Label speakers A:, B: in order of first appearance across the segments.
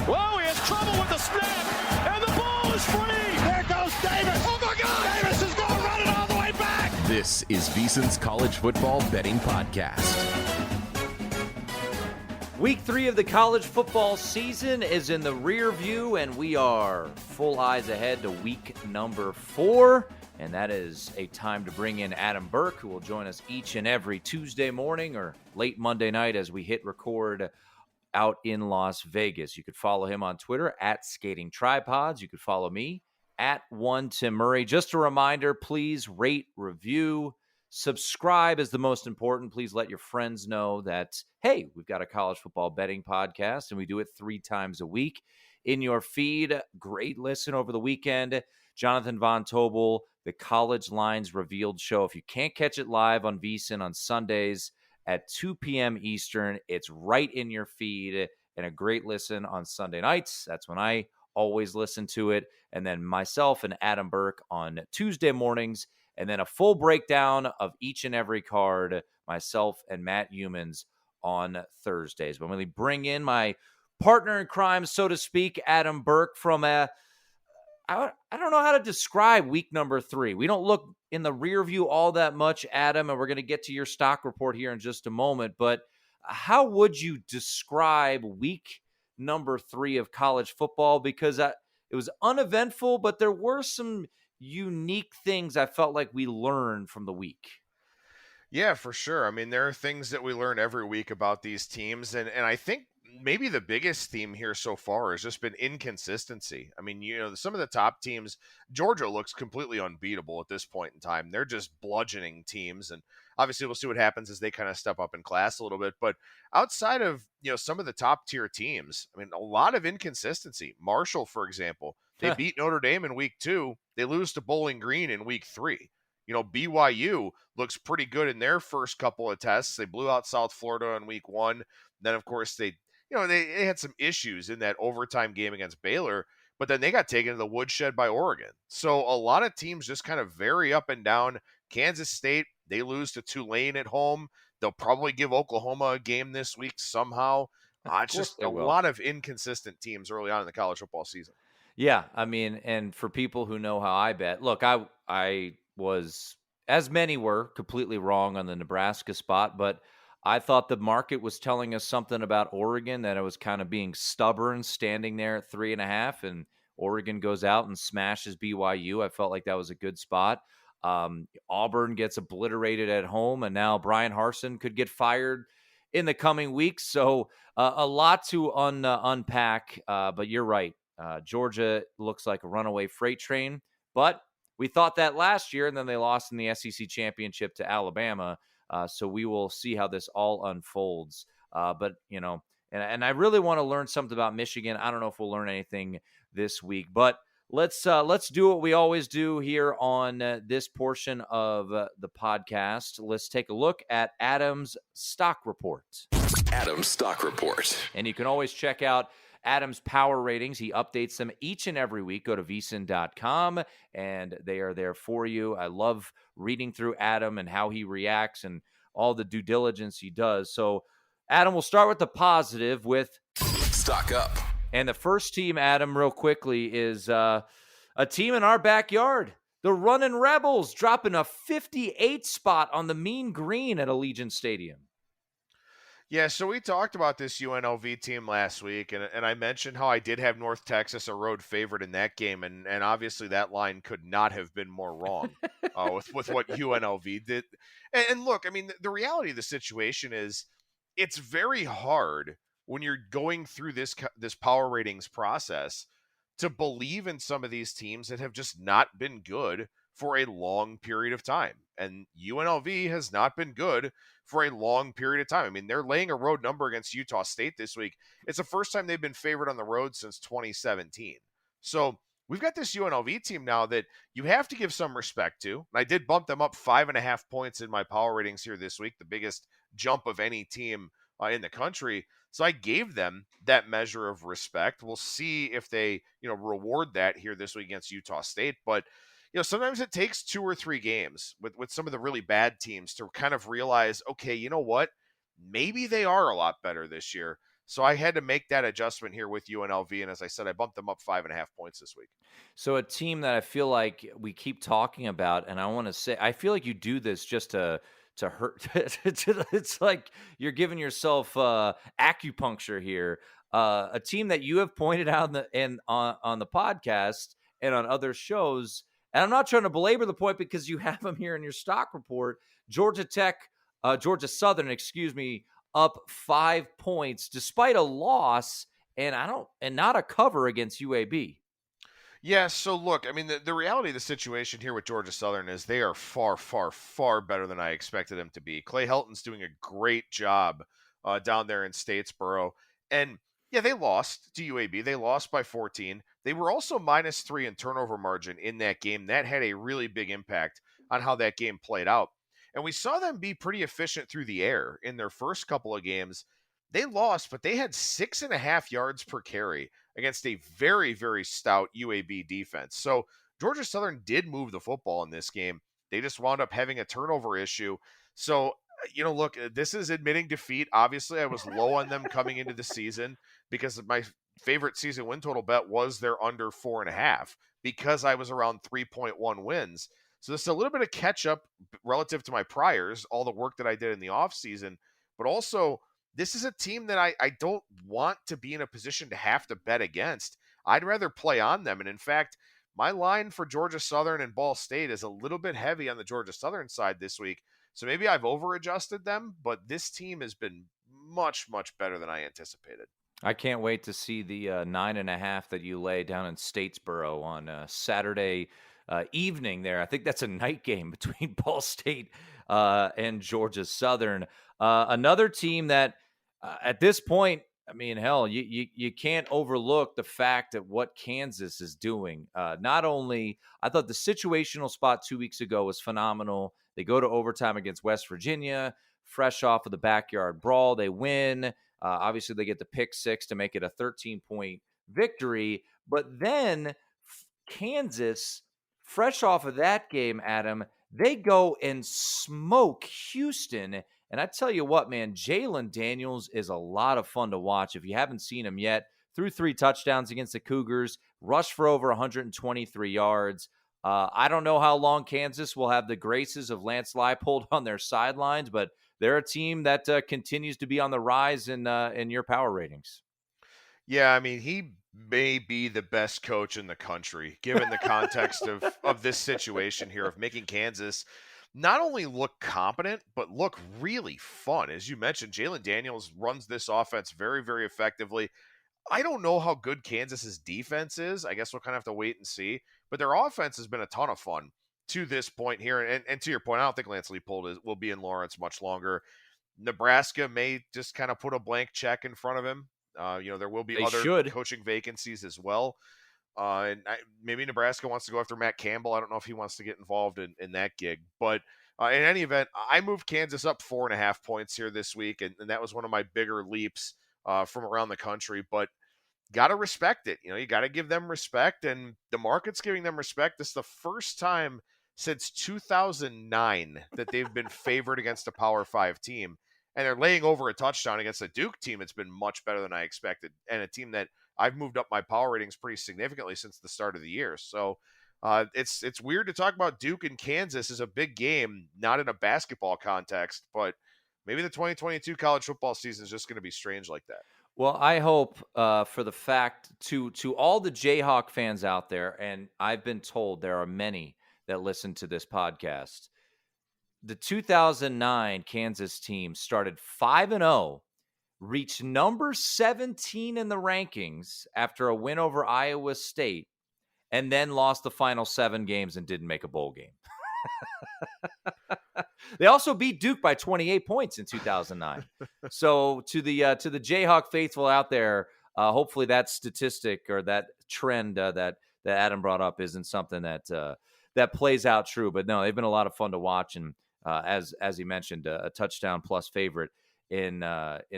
A: Whoa, he has trouble with the snap, and the ball is free.
B: There goes Davis. Oh, my God. Davis is going to run it all the way back.
C: This is VSiN's College Football Betting Podcast.
D: Week 3 of the college football season is in the rear view, and we are full eyes ahead to week number 4. And that is a time to bring in Adam Burke, who will join us each and every Tuesday morning or late Monday night as we hit record out in Las Vegas. You could follow him on Twitter at Skating Tripods. You could follow me at Tim Murray. Just a reminder, please rate, review, subscribe is the most important. Please let your friends know that, hey, we've got a college football betting podcast, and we do it 3 times a week in your feed. Great listen over the weekend. Jonathan Von Tobel, the College Lines Revealed show. If you can't catch it live on VSiN on Sundays at 2 p.m. Eastern, it's right in your feed, and a great listen on Sunday nights. That's when I always listen to it. And then myself and Adam Burke on Tuesday mornings, and then a full breakdown of each and every card, myself and Matt Humans on Thursdays. But I'm going to bring in my partner in crime, so to speak, Adam Burke, from I don't know how to describe week number 3. We don't look in the rear view all that much, Adam, and we're going to get to your stock report here in just a moment. But how would you describe week number 3 of college football? Because it was uneventful, but there were some unique things I felt like we learned from the week.
E: Yeah, for sure. I mean, there are things that we learn every week about these teams, and I think maybe the biggest theme here so far has just been inconsistency. I mean, some of the top teams, Georgia looks completely unbeatable at this point in time. They're just bludgeoning teams, and obviously we'll see what happens as they kind of step up in class a little bit. But outside of, some of the top tier teams, I mean, a lot of inconsistency. Marshall, for example, they beat Notre Dame in week 2. They lose to Bowling Green in week 3. BYU looks pretty good in their first couple of tests. They blew out South Florida in week 1. Then, of course, they had some issues in that overtime game against Baylor, but then they got taken to the woodshed by Oregon. So a lot of teams just kind of vary up and down. Kansas State, they lose to Tulane at home. They'll probably give Oklahoma a game this week somehow. It's just a lot of inconsistent teams early on in the college football season.
D: Yeah, I mean, and for people who know how I bet, look, I was, as many were, completely wrong on the Nebraska spot, but I thought the market was telling us something about Oregon, that it was kind of being stubborn, standing there at 3.5, and Oregon goes out and smashes BYU. I felt like that was a good spot. Auburn gets obliterated at home, and now Brian Harsin could get fired in the coming weeks. So a lot to unpack, but you're right. Georgia looks like a runaway freight train, but we thought that last year, and then they lost in the SEC championship to Alabama. So we will see how this all unfolds. But, and I really want to learn something about Michigan. I don't know if we'll learn anything this week, but let's do what we always do here on this portion of the podcast. Let's take a look at Adam's stock report.
C: Adam's stock report.
D: And you can always check out Adam's power ratings. He updates them each and every week. Go to vsin.com, and they are there for you. I love reading through Adam and how he reacts and all the due diligence he does. So, Adam, we'll start with the positive with
C: Stock Up.
D: And the first team, Adam, real quickly, is a team in our backyard. The Runnin' Rebels dropping a 58 spot on the Mean Green at Allegiant Stadium.
E: Yeah, so we talked about this UNLV team last week, and I mentioned how I did have North Texas a road favorite in that game, and obviously that line could not have been more wrong with what UNLV did. And look, I mean, the reality of the situation is it's very hard when you're going through this power ratings process to believe in some of these teams that have just not been good for a long period of time. And UNLV has not been good for a long period of time. I mean, they're laying a road number against Utah State this week. It's the first time they've been favored on the road since 2017. So we've got this UNLV team now that you have to give some respect to. I did bump them up 5.5 points in my power ratings here this week, the biggest jump of any team in the country. So I gave them that measure of respect. We'll see if they, reward that here this week against Utah State. But sometimes it takes 2 or 3 games with some of the really bad teams to kind of realize, okay, you know what? Maybe they are a lot better this year. So I had to make that adjustment here with UNLV. And as I said, I bumped them up 5.5 points this week.
D: So a team that I feel like we keep talking about, and I want to say, I feel like you do this just to hurt. It's like you're giving yourself acupuncture here. A team that you have pointed out on the podcast and on other shows, and I'm not trying to belabor the point because you have them here in your stock report. Georgia Southern, excuse me, up 5 points despite a loss and not a cover against UAB.
E: Yeah, so look, I mean, the reality of the situation here with Georgia Southern is they are far, far, far better than I expected them to be. Clay Helton's doing a great job down there in Statesboro. And yeah, they lost to UAB. They lost by 14. They were also -3 in turnover margin in that game. That had a really big impact on how that game played out. And we saw them be pretty efficient through the air in their first couple of games. They lost, but they had 6.5 yards per carry against a very, very stout UAB defense. So Georgia Southern did move the football in this game. They just wound up having a turnover issue. So, look, this is admitting defeat. Obviously, I was low on them coming into the season because my favorite season win total bet was their under 4.5 because I was around 3.1 wins. So this is a little bit of catch up relative to my priors, all the work that I did in the offseason, but also this is a team that I don't want to be in a position to have to bet against. I'd rather play on them. And in fact, my line for Georgia Southern and Ball State is a little bit heavy on the Georgia Southern side this week. So maybe I've over-adjusted them, but this team has been much, much better than I anticipated.
D: I can't wait to see the 9.5 that you lay down in Statesboro on Saturday evening there. I think that's a night game between Ball State and Georgia Southern. Another team that at this point, I mean, hell, you can't overlook the fact that what Kansas is doing. Not only, I thought the situational spot 2 weeks ago was phenomenal. They go to overtime against West Virginia, fresh off of the backyard brawl. They win. Obviously, they get the pick 6 to make it a 13-point victory. But then Kansas, fresh off of that game, Adam, they go and smoke Houston. And I tell you what, man, Jalen Daniels is a lot of fun to watch. If you haven't seen him yet, threw 3 touchdowns against the Cougars, rushed for over 123 yards. I don't know how long Kansas will have the graces of Lance Leipold on their sidelines, but they're a team that continues to be on the rise in your power ratings.
E: Yeah, I mean, he may be the best coach in the country, given the context of this situation here of making Kansas not only look competent, but look really fun. As you mentioned, Jalen Daniels runs this offense very, very effectively. I don't know how good Kansas's defense is. I guess we'll kind of have to wait and see. But their offense has been a ton of fun to this point here. And to your point, I don't think Lance Leipold will be in Lawrence much longer. Nebraska may just kind of put a blank check in front of him. There will be other coaching vacancies as well. Maybe Nebraska wants to go after Matt Campbell. I don't know if he wants to get involved in that gig. But in any event, I moved Kansas up 4.5 points here this week, and that was one of my bigger leaps from around the country. But got to respect it. You got to give them respect, and the market's giving them respect. This is the first time since 2009 that they've been favored against a Power 5 team. And they're laying over a touchdown against a Duke team. It's been much better than I expected, and a team that I've moved up my power ratings pretty significantly since the start of the year. So it's weird to talk about Duke and Kansas as a big game, not in a basketball context, but maybe the 2022 college football season is just going to be strange like that.
D: Well, I hope for the fact to all the Jayhawk fans out there, and I've been told there are many that listen to this podcast. The 2009 Kansas team started 5-0, reached number 17 in the rankings after a win over Iowa State, and then lost the final 7 games and didn't make a bowl game. They also beat Duke by 28 points in 2009. So to the Jayhawk faithful out there, hopefully that statistic or that trend that Adam brought up isn't something that plays out true. But no, they've been a lot of fun to watch, and as he mentioned, a touchdown plus favorite in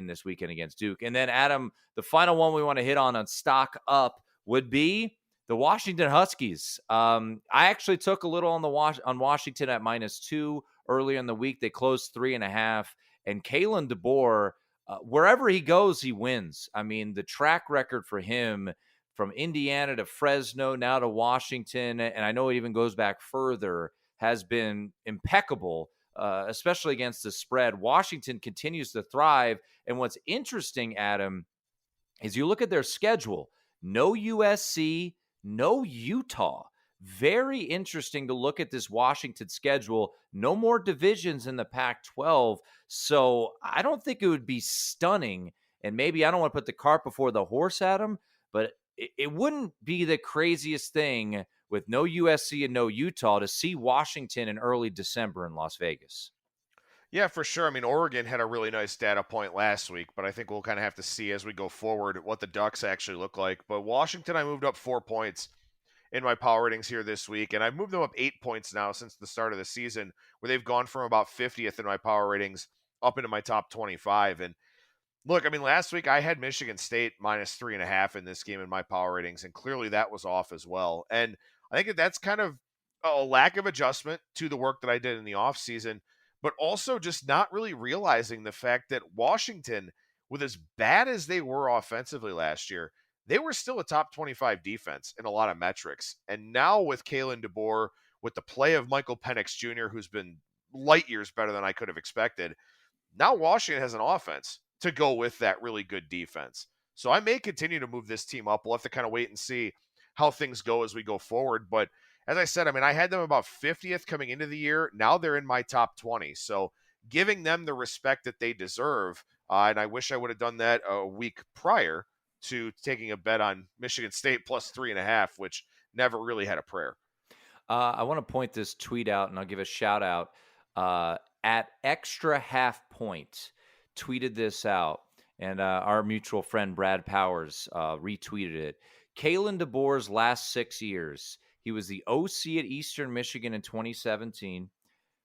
D: this weekend against Duke. And then Adam, the final one we want to hit on stock up would be the Washington Huskies. I actually took a little on Washington at -2 earlier in the week. They closed 3.5, and Kalen DeBoer wherever he goes, he wins. I mean, the track record for him from Indiana to Fresno, now to Washington, and I know it even goes back further, has been impeccable, especially against the spread. Washington continues to thrive. And what's interesting, Adam, is you look at their schedule, no USC, no Utah. Very interesting to look at this Washington schedule. No more divisions in the Pac-12. So I don't think it would be stunning. And maybe I don't want to put the cart before the horse, Adam, but it wouldn't be the craziest thing with no USC and no Utah to see Washington in early December in Las Vegas.
E: Yeah, for sure. I mean, Oregon had a really nice data point last week, but I think we'll kind of have to see as we go forward what the Ducks actually look like. But Washington, I moved up 4 points in my power ratings here this week, and I've moved them up 8 points now since the start of the season, where they've gone from about 50th in my power ratings up into my top 25. And look, I mean, last week I had Michigan State minus 3.5 in this game in my power ratings, and clearly that was off as well. And I think that's kind of a lack of adjustment to the work that I did in the offseason, but also just not really realizing the fact that Washington, with as bad as they were offensively last year, they were still a top 25 defense in a lot of metrics. And now with Kalen DeBoer, with the play of Michael Penix Jr., who's been light years better than I could have expected, now Washington has an offense to go with that really good defense. So I may continue to move this team up. We'll have to kind of wait and see how things go as we go forward. But as I said, I mean, I had them about 50th coming into the year. Now they're in my top 20. So giving them the respect that they deserve. And I wish I would have done that a week prior to taking a bet on Michigan State plus 3.5, which never really had a prayer.
D: I want to point this tweet out, and I'll give a shout out. At Extra Half Point tweeted this out, and our mutual friend Brad Powers retweeted it. Kalen DeBoer's last 6 years, he was the OC at Eastern Michigan in 2017,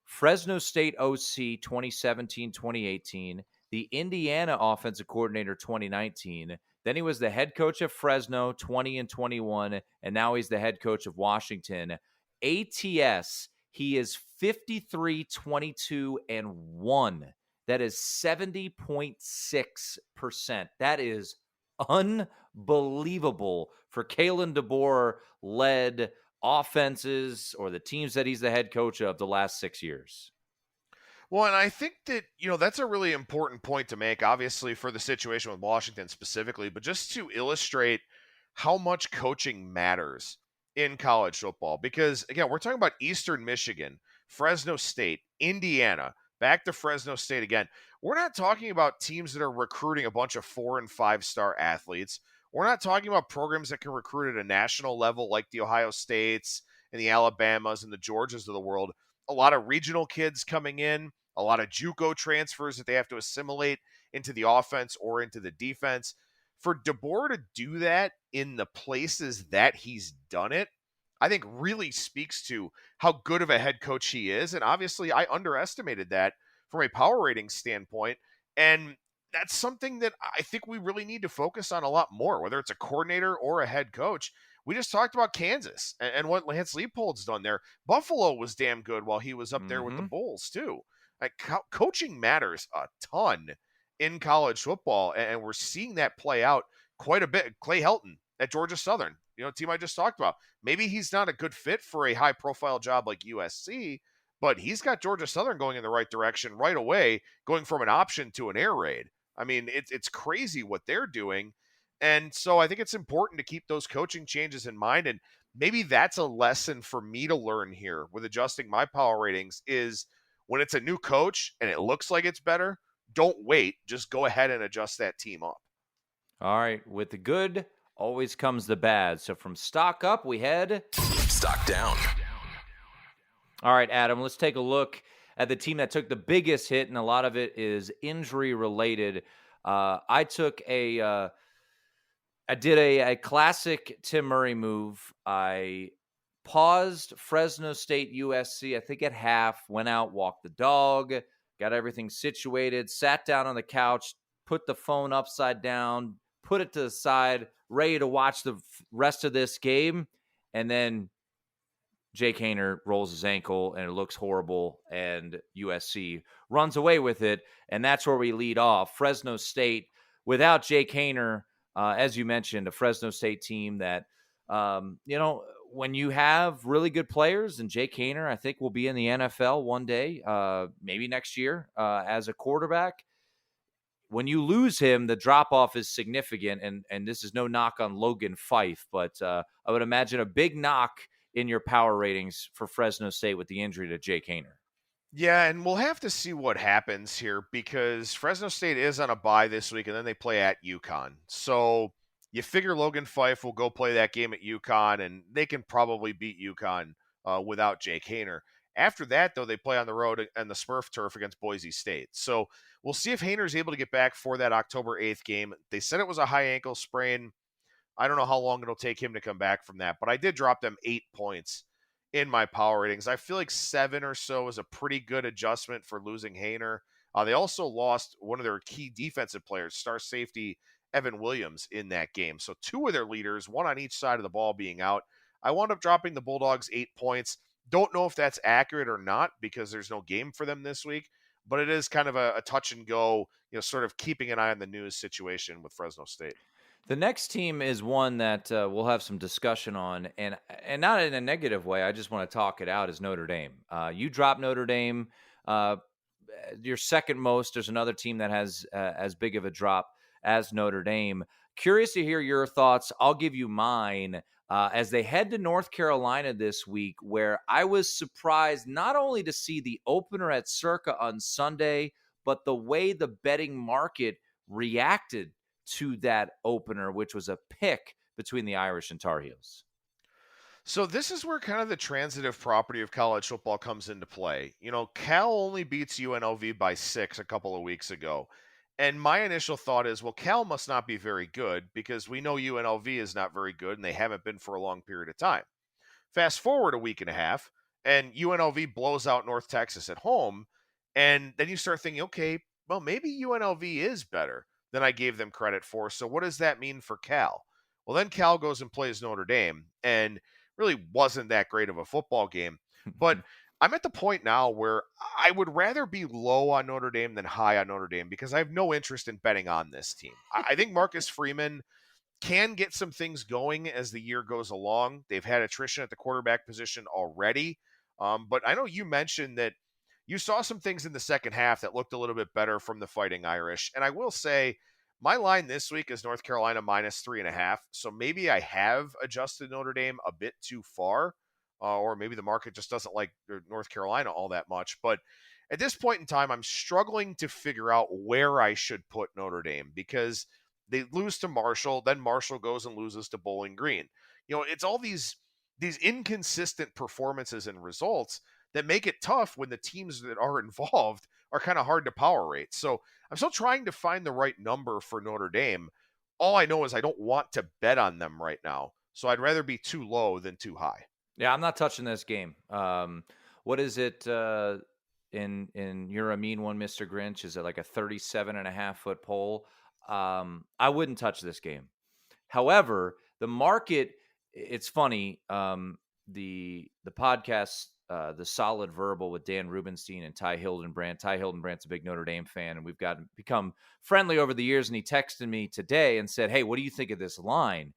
D: Fresno State OC 2017-2018, the Indiana offensive coordinator 2019. Then he was the head coach of Fresno 20 and 21, and now he's the head coach of Washington. ATS, he is 53, 22, and 1. That is 70.6%. That is unbelievable for Kalen DeBoer-led offenses or the teams that he's the head coach of the last 6 years.
E: Well, and I think that, that's a really important point to make, obviously, for the situation with Washington specifically, but just to illustrate how much coaching matters in college football. Because, again, we're talking about Eastern Michigan, Fresno State, Indiana, back to Fresno State again. We're not talking about teams that are recruiting a bunch of 4- and 5-star athletes. We're not talking about programs that can recruit at a national level like the Ohio States and the Alabamas and the Georgias of the world. A lot of regional kids coming in, a lot of JUCO transfers that they have to assimilate into the offense or into the defense. For DeBoer to do that in the places that he's done it, I think really speaks to how good of a head coach he is. And obviously I underestimated that from a power rating standpoint. And that's something that I think we really need to focus on a lot more, whether it's a coordinator or a head coach. We just talked about Kansas and what Lance Leipold's done there. Buffalo was damn good while he was up there with the Bulls too. Like, coaching matters a ton in college football, and we're seeing that play out quite a bit. Clay Helton at Georgia Southern, team I just talked about. Maybe he's not a good fit for a high-profile job like USC, but he's got Georgia Southern going in the right direction right away, going from an option to an air raid. I mean, it's crazy what they're doing. And so I think it's important to keep those coaching changes in mind. And maybe that's a lesson for me to learn here with adjusting my power ratings is when it's a new coach and it looks like it's better, don't wait. Just go ahead and adjust that team up.
D: All right. With the good, always comes the bad. So from stock up, we head
C: stock down.
D: All right, Adam, let's take a look at the team that took the biggest hit, and a lot of it is injury related. I did a classic Tim Murray move. I paused Fresno State USC, I think at half, went out, walked the dog, got everything situated, sat down on the couch, put the phone upside down, put it to the side, ready to watch the rest of this game, and then Jake Haener rolls his ankle and it looks horrible, and USC runs away with it. And that's where we lead off. Fresno State, without Jake Haener, as you mentioned, a Fresno State team that, when you have really good players, and Jake Haener, I think, will be in the NFL one day, maybe next year as a quarterback. When you lose him, the drop-off is significant, and this is no knock on Logan Fife, but I would imagine a big knock in your power ratings for Fresno State with the injury to Jake Haener.
E: Yeah, and we'll have to see what happens here because Fresno State is on a bye this week, and then they play at UConn. So you figure Logan Fife will go play that game at UConn, and they can probably beat UConn without Jake Haener. After that, though, they play on the road and the Smurf turf against Boise State. So we'll see if Haener is able to get back for that October 8th game. They said it was a high ankle sprain. I don't know how long it'll take him to come back from that, but I did drop them 8 points in my power ratings. I feel like 7 or so is a pretty good adjustment for losing Haener. They also lost one of their key defensive players, star safety Evan Williams, in that game. So 2 of their leaders, one on each side of the ball, being out. I wound up dropping the Bulldogs 8 points. Don't know if that's accurate or not because there's no game for them this week, but it is kind of a touch and go, sort of keeping an eye on the news situation with Fresno State.
D: The next team is one that we'll have some discussion on, and not in a negative way. I just want to talk it out, is Notre Dame. You dropped Notre Dame. Your second most. There's another team that has as big of a drop as Notre Dame. Curious to hear your thoughts. I'll give you mine. As they head to North Carolina this week, where I was surprised not only to see the opener at Circa on Sunday, but the way the betting market reacted to that opener, which was a pick between the Irish and Tar Heels.
E: So this is where kind of the transitive property of college football comes into play. Cal only beats UNLV by 6 a couple of weeks ago. And my initial thought is, well, Cal must not be very good because we know UNLV is not very good and they haven't been for a long period of time. Fast forward a week and a half and UNLV blows out North Texas at home. And then you start thinking, okay, well, maybe UNLV is better than I gave them credit for. So what does that mean for Cal? Well, then Cal goes and plays Notre Dame and really wasn't that great of a football game. But I'm at the point now where I would rather be low on Notre Dame than high on Notre Dame because I have no interest in betting on this team. I think Marcus Freeman can get some things going as the year goes along. They've had attrition at the quarterback position already. But I know you mentioned that you saw some things in the second half that looked a little bit better from the Fighting Irish. And I will say my line this week is North Carolina minus 3.5. So maybe I have adjusted Notre Dame a bit too far. Or maybe the market just doesn't like North Carolina all that much. But at this point in time, I'm struggling to figure out where I should put Notre Dame because they lose to Marshall, then Marshall goes and loses to Bowling Green. It's all these inconsistent performances and results that make it tough when the teams that are involved are kind of hard to power rate. So I'm still trying to find the right number for Notre Dame. All I know is I don't want to bet on them right now. So I'd rather be too low than too high.
D: Yeah, I'm not touching this game. What is it in You're a Mean One, Mr. Grinch? Is it like a 37.5-foot pole? I wouldn't touch this game. However, the market, it's funny, the podcast, The Solid Verbal with Dan Rubenstein and Ty Hildenbrandt. Ty Hildenbrandt's a big Notre Dame fan, and we've become friendly over the years, and he texted me today and said, hey, what do you think of this line?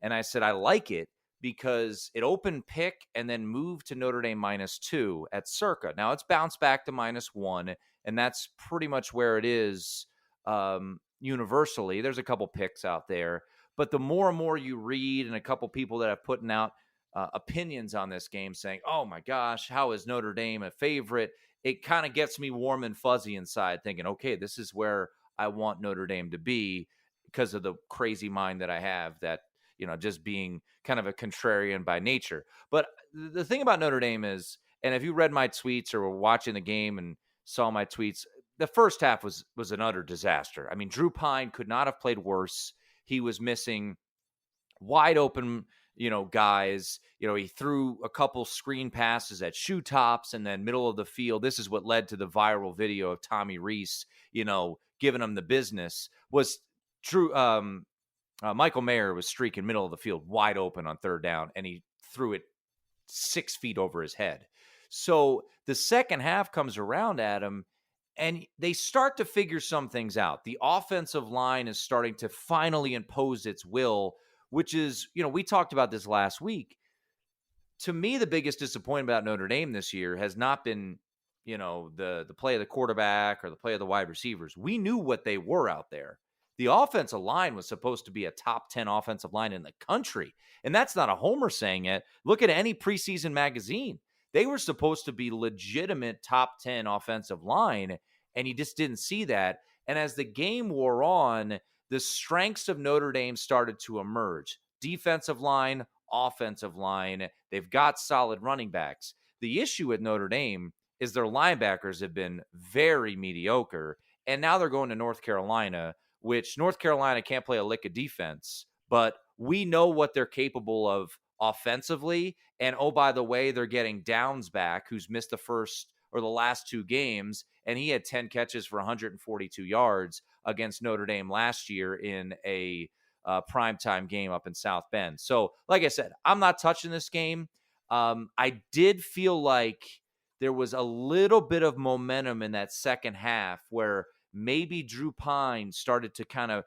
D: And I said, I like it, because it opened pick and then moved to Notre Dame -2 at Circa. Now it's bounced back to -1, and that's pretty much where it is universally. There's a couple picks out there, but the more and more you read, and a couple people that have putting out opinions on this game saying, oh my gosh, how is Notre Dame a favorite? It kind of gets me warm and fuzzy inside thinking, okay, this is where I want Notre Dame to be because of the crazy mind that I have that, just being kind of a contrarian by nature. But the thing about Notre Dame is, and if you read my tweets or were watching the game and saw my tweets, the first half was an utter disaster. I mean, Drew Pine could not have played worse. He was missing wide open, guys. He threw a couple screen passes at shoe tops and then middle of the field. This is what led to the viral video of Tommy Rees, giving him the business. Was Drew Michael Mayer was streaking middle of the field wide open on third down, and he threw it 6 feet over his head. So the second half comes around, Adam, and they start to figure some things out. The offensive line is starting to finally impose its will, which is, we talked about this last week. To me, the biggest disappointment about Notre Dame this year has not been, the play of the quarterback or the play of the wide receivers. We knew what they were out there. The offensive line was supposed to be a top 10 offensive line in the country. And that's not a homer saying it. Look at any preseason magazine. They were supposed to be legitimate top 10 offensive line, and you just didn't see that. And as the game wore on, the strengths of Notre Dame started to emerge. Defensive line, offensive line. They've got solid running backs. The issue with Notre Dame is their linebackers have been very mediocre, and now they're going to North Carolina, which North Carolina can't play a lick of defense, but we know what they're capable of offensively. And oh, by the way, they're getting Downs back, who's missed the first or the last 2 games, and he had 10 catches for 142 yards against Notre Dame last year in a primetime game up in South Bend. So, like I said, I'm not touching this game. I did feel like there was a little bit of momentum in that second half where maybe Drew Pine started to kind of,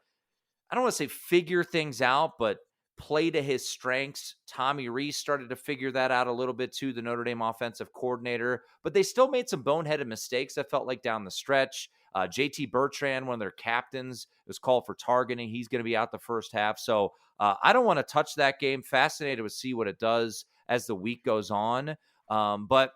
D: I don't want to say figure things out, but play to his strengths. Tommy Rees started to figure that out a little bit too, the Notre Dame offensive coordinator, but they still made some boneheaded mistakes, I felt like, down the stretch. JT Bertrand, one of their captains, was called for targeting. He's going to be out the first half. So I don't want to touch that game. Fascinated to see what it does as the week goes on. But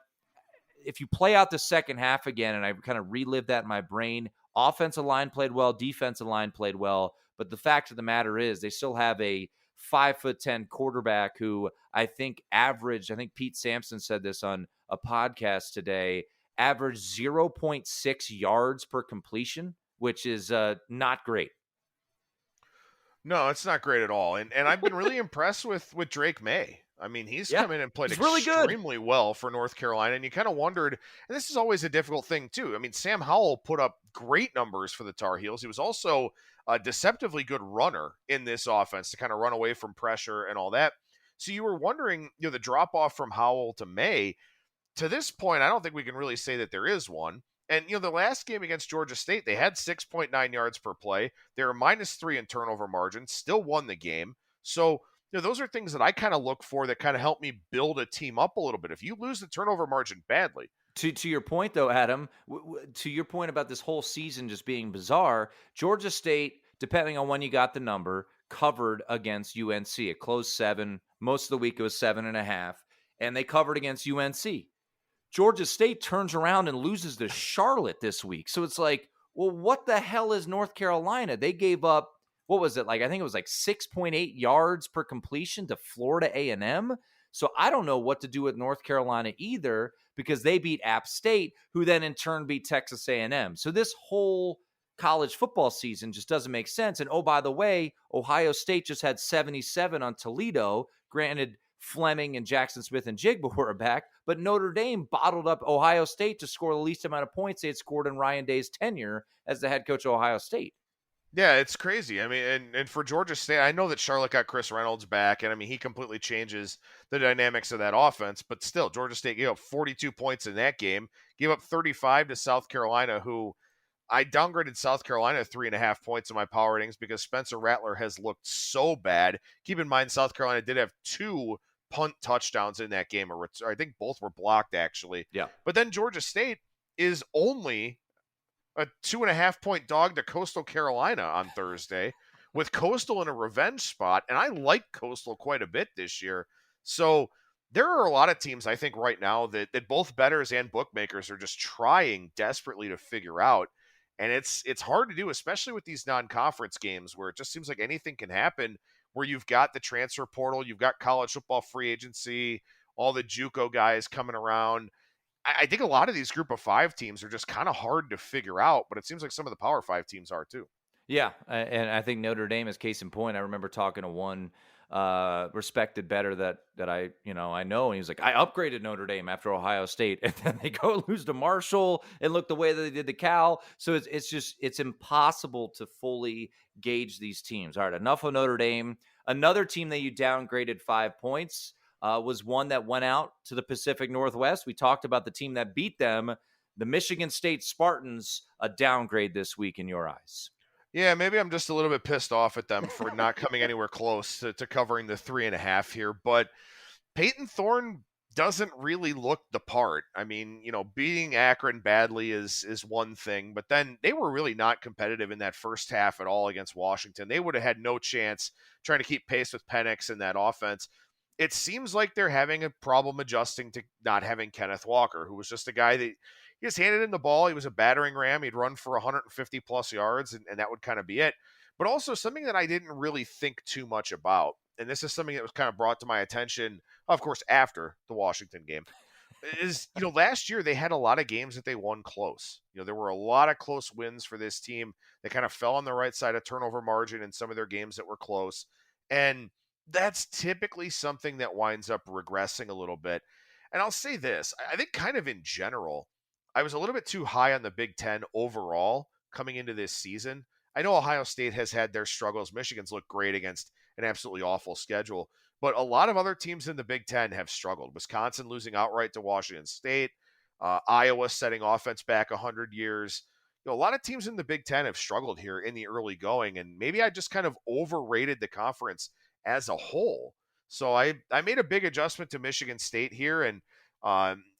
D: if you play out the second half again, and I kind of relived that in my brain, offensive line played well, defensive line played well. But the fact of the matter is they still have a 5'10" quarterback who I think Pete Sampson said this on a podcast today, averaged 0.6 yards per completion, which is not great.
E: No, it's not great at all. And I've been really impressed with Drake May. I mean, he's come in and played extremely well for North Carolina. And you kind of wondered, and this is always a difficult thing too. I mean, Sam Howell put up great numbers for the Tar Heels. He was also a deceptively good runner in this offense to kind of run away from pressure and all that. So you were wondering, the drop off from Howell to May. To this point, I don't think we can really say that there is one. And, the last game against Georgia State, they had 6.9 yards per play. They were -3 in turnover margin, still won the game. So, those are things that I kind of look for that kind of help me build a team up a little bit. If you lose the turnover margin badly.
D: To your point, though, Adam, to your point about this whole season just being bizarre, Georgia State, depending on when you got the number, covered against UNC. It closed 7. Most of the week it was 7.5. And they covered against UNC. Georgia State turns around and loses to Charlotte this week. So it's like, well, what the hell is North Carolina? They gave up, what was it? I think it was 6.8 yards per completion to Florida A&M. So I don't know what to do with North Carolina either, because they beat App State, who then in turn beat Texas A&M. So this whole college football season just doesn't make sense. And oh, by the way, Ohio State just had 77 on Toledo. Granted, Fleming and Jackson Smith and Jigba were back, but Notre Dame bottled up Ohio State to score the least amount of points they had scored in Ryan Day's tenure as the head coach of Ohio State.
E: Yeah, it's crazy. I mean, and for Georgia State, I know that Charlotte got Chris Reynolds back, and I mean, he completely changes the dynamics of that offense, but still, Georgia State gave up 42 points in that game, gave up 35 to South Carolina, who I downgraded South Carolina 3.5 points in my power ratings because Spencer Rattler has looked so bad. Keep in mind, South Carolina did have 2 punt touchdowns in that game, or I think both were blocked, actually.
D: Yeah.
E: But then Georgia State is only a 2.5 point dog to Coastal Carolina on Thursday, with Coastal in a revenge spot. And I like Coastal quite a bit this year. So there are a lot of teams, I think, right now that both bettors and bookmakers are just trying desperately to figure out. And it's hard to do, especially with these non-conference games where it just seems like anything can happen, where you've got the transfer portal, you've got college football free agency, all the JUCO guys coming around. I think a lot of these group of 5 teams are just kind of hard to figure out, but it seems like some of the Power 5 teams are too.
D: Yeah, and I think Notre Dame is case in point. I remember talking to one respected bettor that I know, and he was like, I upgraded Notre Dame after Ohio State, and then they go lose to Marshall and look the way that they did to Cal. So it's impossible to fully gauge these teams. All right, enough of Notre Dame. Another team that you downgraded 5 points, was one that went out to the Pacific Northwest. We talked about the team that beat them, the Michigan State Spartans, a downgrade this week in your eyes.
E: Yeah, maybe I'm just a little bit pissed off at them for not coming anywhere close to covering the 3.5 here. But Peyton Thorne doesn't really look the part. I mean, beating Akron badly is one thing, but then they were really not competitive in that first half at all against Washington. They would have had no chance trying to keep pace with Penix in that offense. It seems like they're having a problem adjusting to not having Kenneth Walker, who was just a guy that he just handed him the ball. He was a battering ram. He'd run for 150 plus yards, and that would kind of be it. But also something that I didn't really think too much about, and this is something that was kind of brought to my attention, of course, after the Washington game, is, last year they had a lot of games that they won close. There were a lot of close wins for this team. They kind of fell on the right side of turnover margin in some of their games that were close. And that's typically something that winds up regressing a little bit. And I'll say this, I think kind of in general, I was a little bit too high on the Big Ten overall coming into this season. I know Ohio State has had their struggles. Michigan's looked great against an absolutely awful schedule. But a lot of other teams in the Big Ten have struggled. Wisconsin losing outright to Washington State. Iowa setting offense back 100 years. A lot of teams in the Big Ten have struggled here in the early going. And maybe I just kind of overrated the conference as a whole. So I made a big adjustment to Michigan State here. And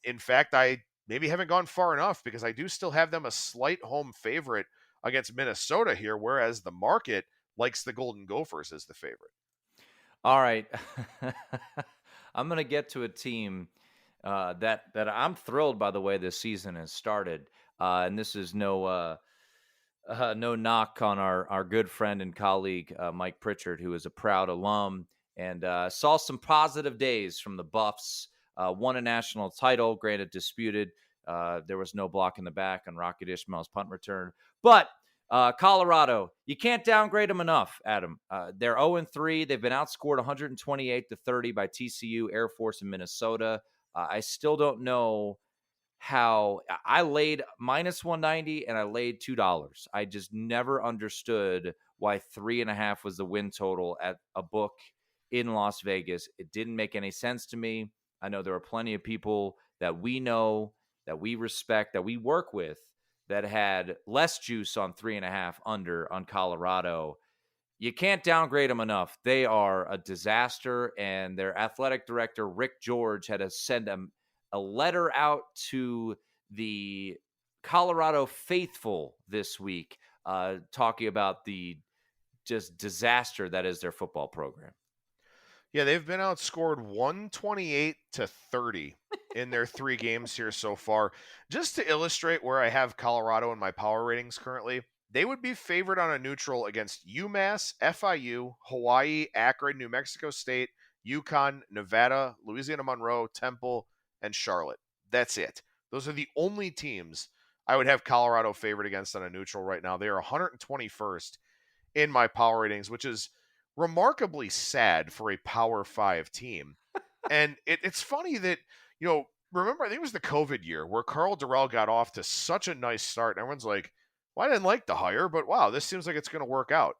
E: in fact, I maybe haven't gone far enough because I do still have them a slight home favorite against Minnesota here, whereas the market likes the Golden Gophers as the favorite.
D: All right. I'm going to get to a team that I'm thrilled by the way this season has started. And this is no knock on our good friend and colleague, Mike Pritchard, who is a proud alum and saw some positive days from the Buffs. Won a national title, granted disputed. There was no block in the back on Rocket Ishmael's punt return. But Colorado, you can't downgrade them enough, Adam. They're 0-3. They've been outscored 128-30 by TCU, Air Force, and Minnesota. I still don't know how I laid minus 190 and I laid $2. I just never understood why 3.5 was the win total at a book in Las Vegas. It didn't make any sense to me. I know there are plenty of people that we know, that we respect, that we work with, that had less juice on 3.5 under on Colorado. You can't downgrade them enough. They are a disaster, and their athletic director, Rick George, had to send a letter out to the Colorado faithful this week, talking about the just disaster that is their football program.
E: Yeah, they've been outscored 128-30 in their 3 games here so far. Just to illustrate where I have Colorado in my power ratings currently, they would be favored on a neutral against UMass, FIU, Hawaii, Akron, New Mexico State, UConn, Nevada, Louisiana Monroe, Temple, and Charlotte. That's it. Those are the only teams I would have Colorado favored against on a neutral right now. They are 121st in my power ratings, which is remarkably sad for a Power 5 team. And it's funny that, remember, I think it was the COVID year where Carl Durrell got off to such a nice start. And everyone's like, well, I didn't like the hire, but wow, this seems like it's going to work out.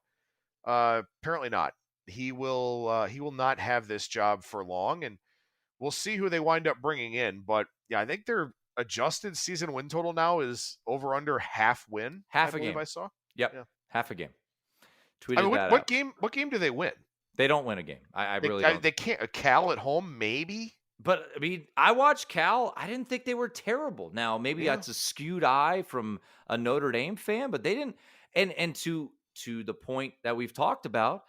E: Apparently not. He will not have this job for long, and we'll see who they wind up bringing in. But yeah, I think their adjusted season win total now is over under half win.
D: Half a game.
E: I saw.
D: Yep.
E: Yeah.
D: Half a game.
E: What game do they win?
D: They don't win a game. I really don't.
E: They can't. Cal at home, maybe.
D: But I mean, I watched Cal. I didn't think they were terrible. Now, maybe that's a skewed eye from a Notre Dame fan, but they didn't. And to the point that we've talked about,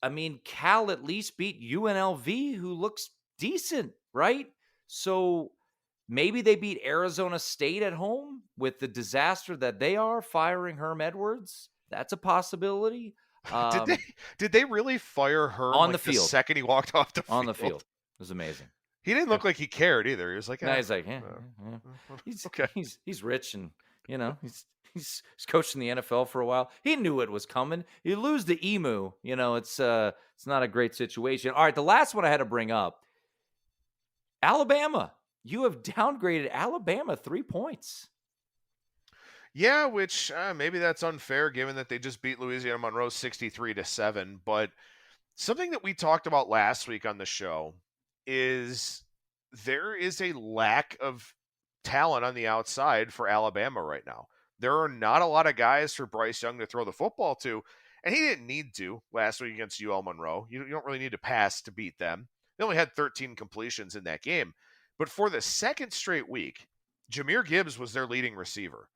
D: I mean, Cal at least beat UNLV, who looks decent, right? So maybe they beat Arizona State at home with the disaster that they are, firing Herm Edwards. That's a possibility.
E: Did they really fire Herm
D: on the field
E: the second he walked off the field?
D: On the field. It was amazing.
E: He didn't look like he cared either. He was like,
D: he's like, He's okay. He's rich, and he's coached in the NFL for a while. He knew it was coming. You lose the Emu, it's not a great situation. All right, the last one I had to bring up, Alabama. You have downgraded Alabama 3 points.
E: Yeah, which maybe that's unfair given that they just beat Louisiana Monroe 63-7. But something that we talked about last week on the show is there is a lack of talent on the outside for Alabama right now. There are not a lot of guys for Bryce Young to throw the football to, and he didn't need to last week against UL Monroe. You don't really need to pass to beat them. They only had 13 completions in that game. But for the second straight week, Jahmyr Gibbs was their leading receiver.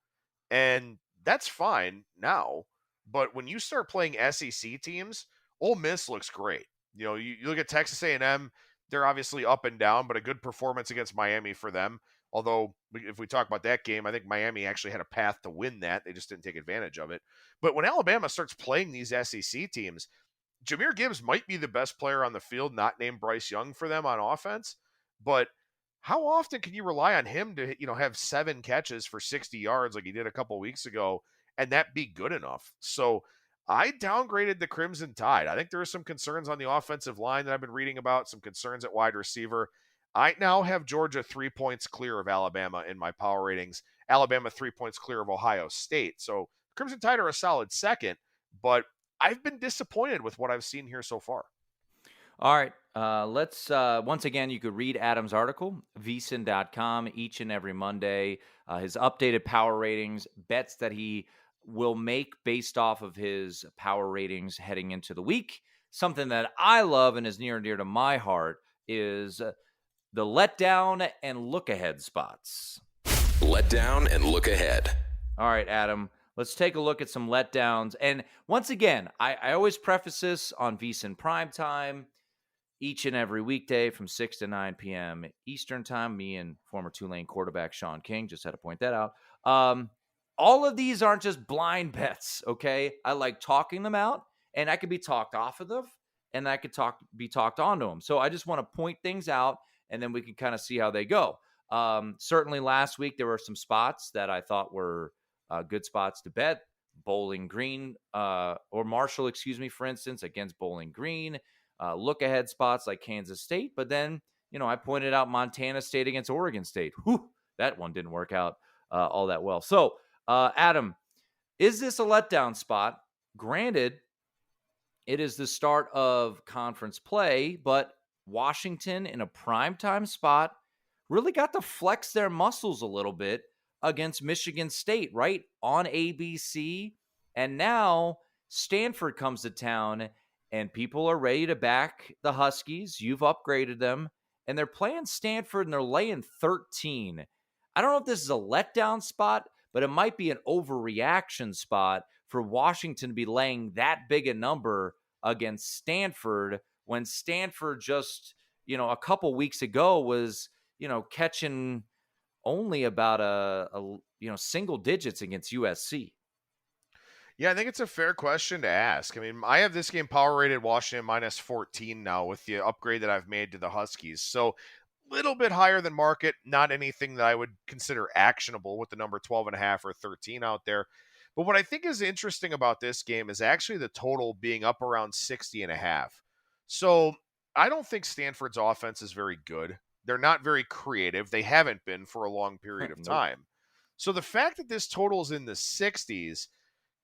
E: And that's fine now. But when you start playing SEC teams, Ole Miss looks great. You look at Texas A&M, they're obviously up and down, but a good performance against Miami for them. Although, if we talk about that game, I think Miami actually had a path to win that. They just didn't take advantage of it. But when Alabama starts playing these SEC teams, Jahmyr Gibbs might be the best player on the field, not named Bryce Young for them on offense. But how often can you rely on him to, have 7 catches for 60 yards like he did a couple weeks ago and that be good enough? So I downgraded the Crimson Tide. I think there are some concerns on the offensive line that I've been reading about, some concerns at wide receiver. I now have Georgia 3 points clear of Alabama in my power ratings. Alabama 3 points clear of Ohio State. So Crimson Tide are a solid second, but I've been disappointed with what I've seen here so far.
D: All right. Let's, once again, you could read Adam's article, vsin.com, each and every Monday. His updated power ratings, bets that he will make based off of his power ratings heading into the week. Something that I love and is near and dear to my heart is the letdown and look ahead spots.
C: Letdown and look ahead.
D: All right, Adam, let's take a look at some letdowns. And once again, I always preface this on VSiN Primetime each and every weekday from 6 to 9 p.m. Eastern Time. Me and former Tulane quarterback Sean King, just had to point that out. All of these aren't just blind bets, okay? I like talking them out, and I could be talked off of them, and I could be talked onto them. So I just want to point things out, and then we can kind of see how they go. Certainly last week there were some spots that I thought were good spots to bet. Bowling Green, or Marshall, for instance, against Bowling Green. Look ahead spots like Kansas State. But then, I pointed out Montana State against Oregon State. Whew, that one didn't work out all that well. So, Adam, is this a letdown spot? Granted, it is the start of conference play, but Washington in a primetime spot really got to flex their muscles a little bit against Michigan State, right? On ABC. And now Stanford comes to town and people are ready to back the Huskies. You've upgraded them. And they're playing Stanford and they're laying 13. I don't know if this is a letdown spot, but it might be an overreaction spot for Washington to be laying that big a number against Stanford when Stanford just, a couple weeks ago was, catching only about a single digits against USC.
E: Yeah, I think it's a fair question to ask. I mean, I have this game power rated Washington minus 14 now with the upgrade that I've made to the Huskies. So a little bit higher than market, not anything that I would consider actionable with the number 12.5 or 13 out there. But what I think is interesting about this game is actually the total being up around 60.5. So I don't think Stanford's offense is very good. They're not very creative. They haven't been for a long period of time. So the fact that this total is in the 60s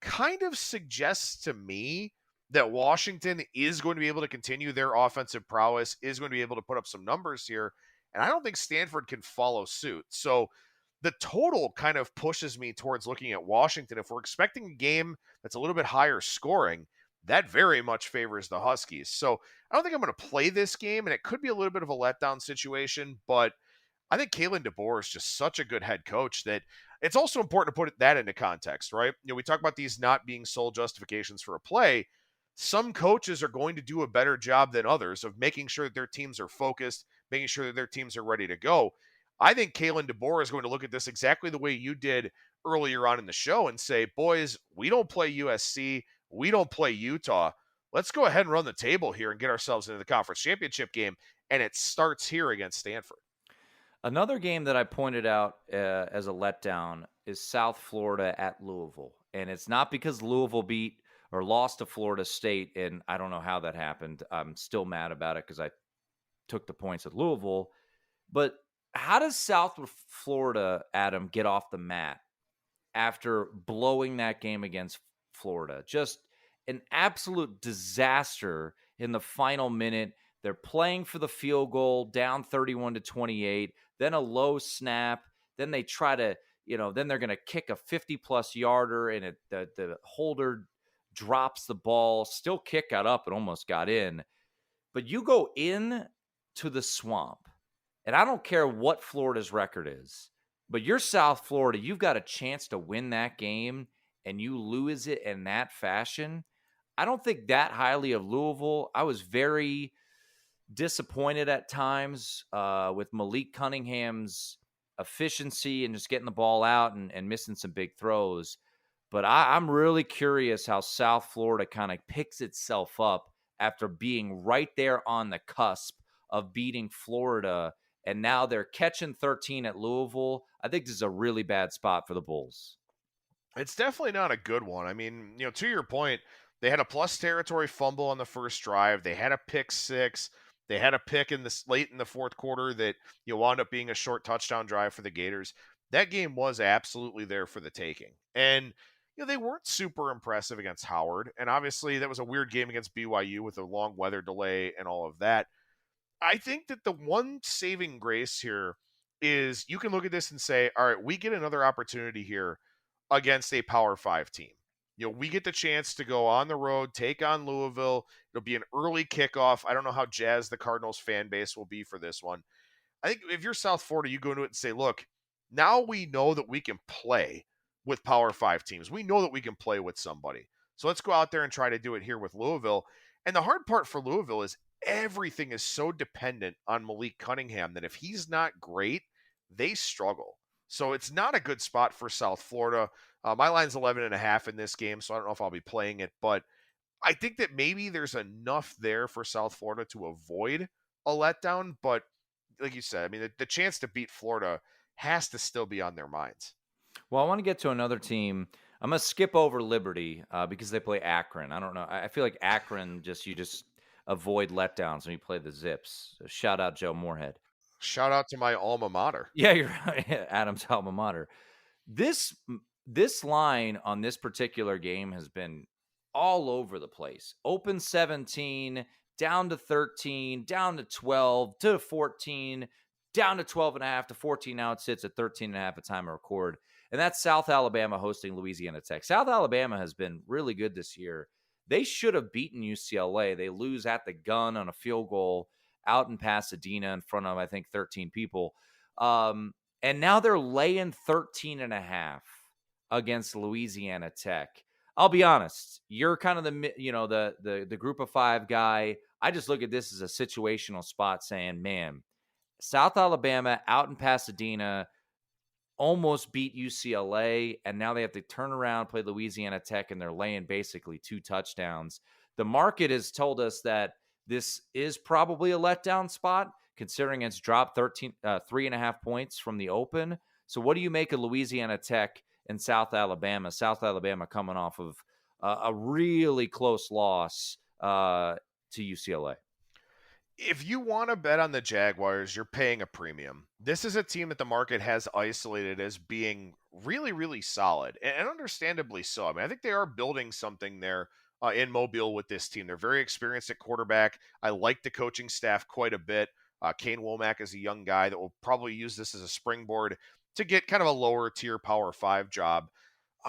E: kind of suggests to me that Washington is going to be able to continue their offensive prowess, is going to be able to put up some numbers here, and I don't think Stanford can follow suit. So the total kind of pushes me towards looking at Washington. If we're expecting a game that's a little bit higher scoring, that very much favors the Huskies. So I don't think I'm going to play this game, and it could be a little bit of a letdown situation, but I think Kalen DeBoer is just such a good head coach that it's also important to put that into context, right? We talk about these not being sole justifications for a play. Some coaches are going to do a better job than others of making sure that their teams are focused, making sure that their teams are ready to go. I think Kalen DeBoer is going to look at this exactly the way you did earlier on in the show and say, boys, we don't play USC. We don't play Utah. Let's go ahead and run the table here and get ourselves into the conference championship game. And it starts here against Stanford.
D: Another game that I pointed out as a letdown is South Florida at Louisville. And it's not because Louisville beat or lost to Florida State, and I don't know how that happened. I'm still mad about it because I took the points at Louisville. But how does South Florida, Adam, get off the mat after blowing that game against Florida? Just an absolute disaster in the final minute. They're playing for the field goal, down 31-28, then a low snap. Then they try to, then they're going to kick a 50-plus yarder, and the holder drops the ball. Still kick got up and almost got in. But you go in to the Swamp, and I don't care what Florida's record is, but you're South Florida. You've got a chance to win that game, and you lose it in that fashion. I don't think that highly of Louisville. I was very disappointed at times with Malik Cunningham's efficiency and just getting the ball out and missing some big throws. But I'm really curious how South Florida kind of picks itself up after being right there on the cusp of beating Florida. And now they're catching 13 at Louisville. I think this is a really bad spot for the Bulls.
E: It's definitely not a good one. I mean, to your point, they had a plus territory fumble on the first drive. They had a pick six. They had a pick late in the fourth quarter that wound up being a short touchdown drive for the Gators. That game was absolutely there for the taking. And they weren't super impressive against Howard. And obviously that was a weird game against BYU with a long weather delay and all of that. I think that the one saving grace here is you can look at this and say, all right, we get another opportunity here against a Power 5 team. We get the chance to go on the road, take on Louisville. It'll be an early kickoff. I don't know how jazzed the Cardinals fan base will be for this one. I think if you're South Florida, you go into it and say, look, now we know that we can play with Power 5 teams. We know that we can play with somebody. So let's go out there and try to do it here with Louisville. And the hard part for Louisville is everything is so dependent on Malik Cunningham that if he's not great, they struggle. So it's not a good spot for South Florida. My line's 11.5 in this game, so I don't know if I'll be playing it, but I think that maybe there's enough there for South Florida to avoid a letdown. But like you said, I mean, the chance to beat Florida has to still be on their minds.
D: Well, I want to get to another team. I'm going to skip over Liberty because they play Akron. I don't know. I feel like Akron, you just avoid letdowns when you play the Zips. So shout out Joe Moorhead.
E: Shout out to my alma mater.
D: Yeah, you're right. Adam's alma mater. This line on this particular game has been all over the place. Open 17, down to 13, down to 12, to 14, down to 12.5 to 14. Now it sits at 13.5 at time of record. And that's South Alabama hosting Louisiana Tech. South Alabama has been really good this year. They should have beaten UCLA. They lose at the gun on a field goal out in Pasadena in front of, I think, 13 people. And now they're laying 13.5 against Louisiana Tech. I'll be honest. You're kind of the group of five guy. I just look at this as a situational spot saying, man, South Alabama out in Pasadena almost beat UCLA, and now they have to turn around, play Louisiana Tech, and they're laying basically 2 touchdowns. The market has told us that this is probably a letdown spot, considering it's dropped 3.5 points from the open. So what do you make of Louisiana Tech and South Alabama? South Alabama coming off of a really close loss to UCLA.
E: If you want to bet on the Jaguars, you're paying a premium. This is a team that the market has isolated as being really, really solid, and understandably so. I mean, I think they are building something there in Mobile with this team. They're very experienced at quarterback. I like the coaching staff quite a bit. Kane Womack is a young guy that will probably use this as a springboard to get kind of a lower tier Power 5 job.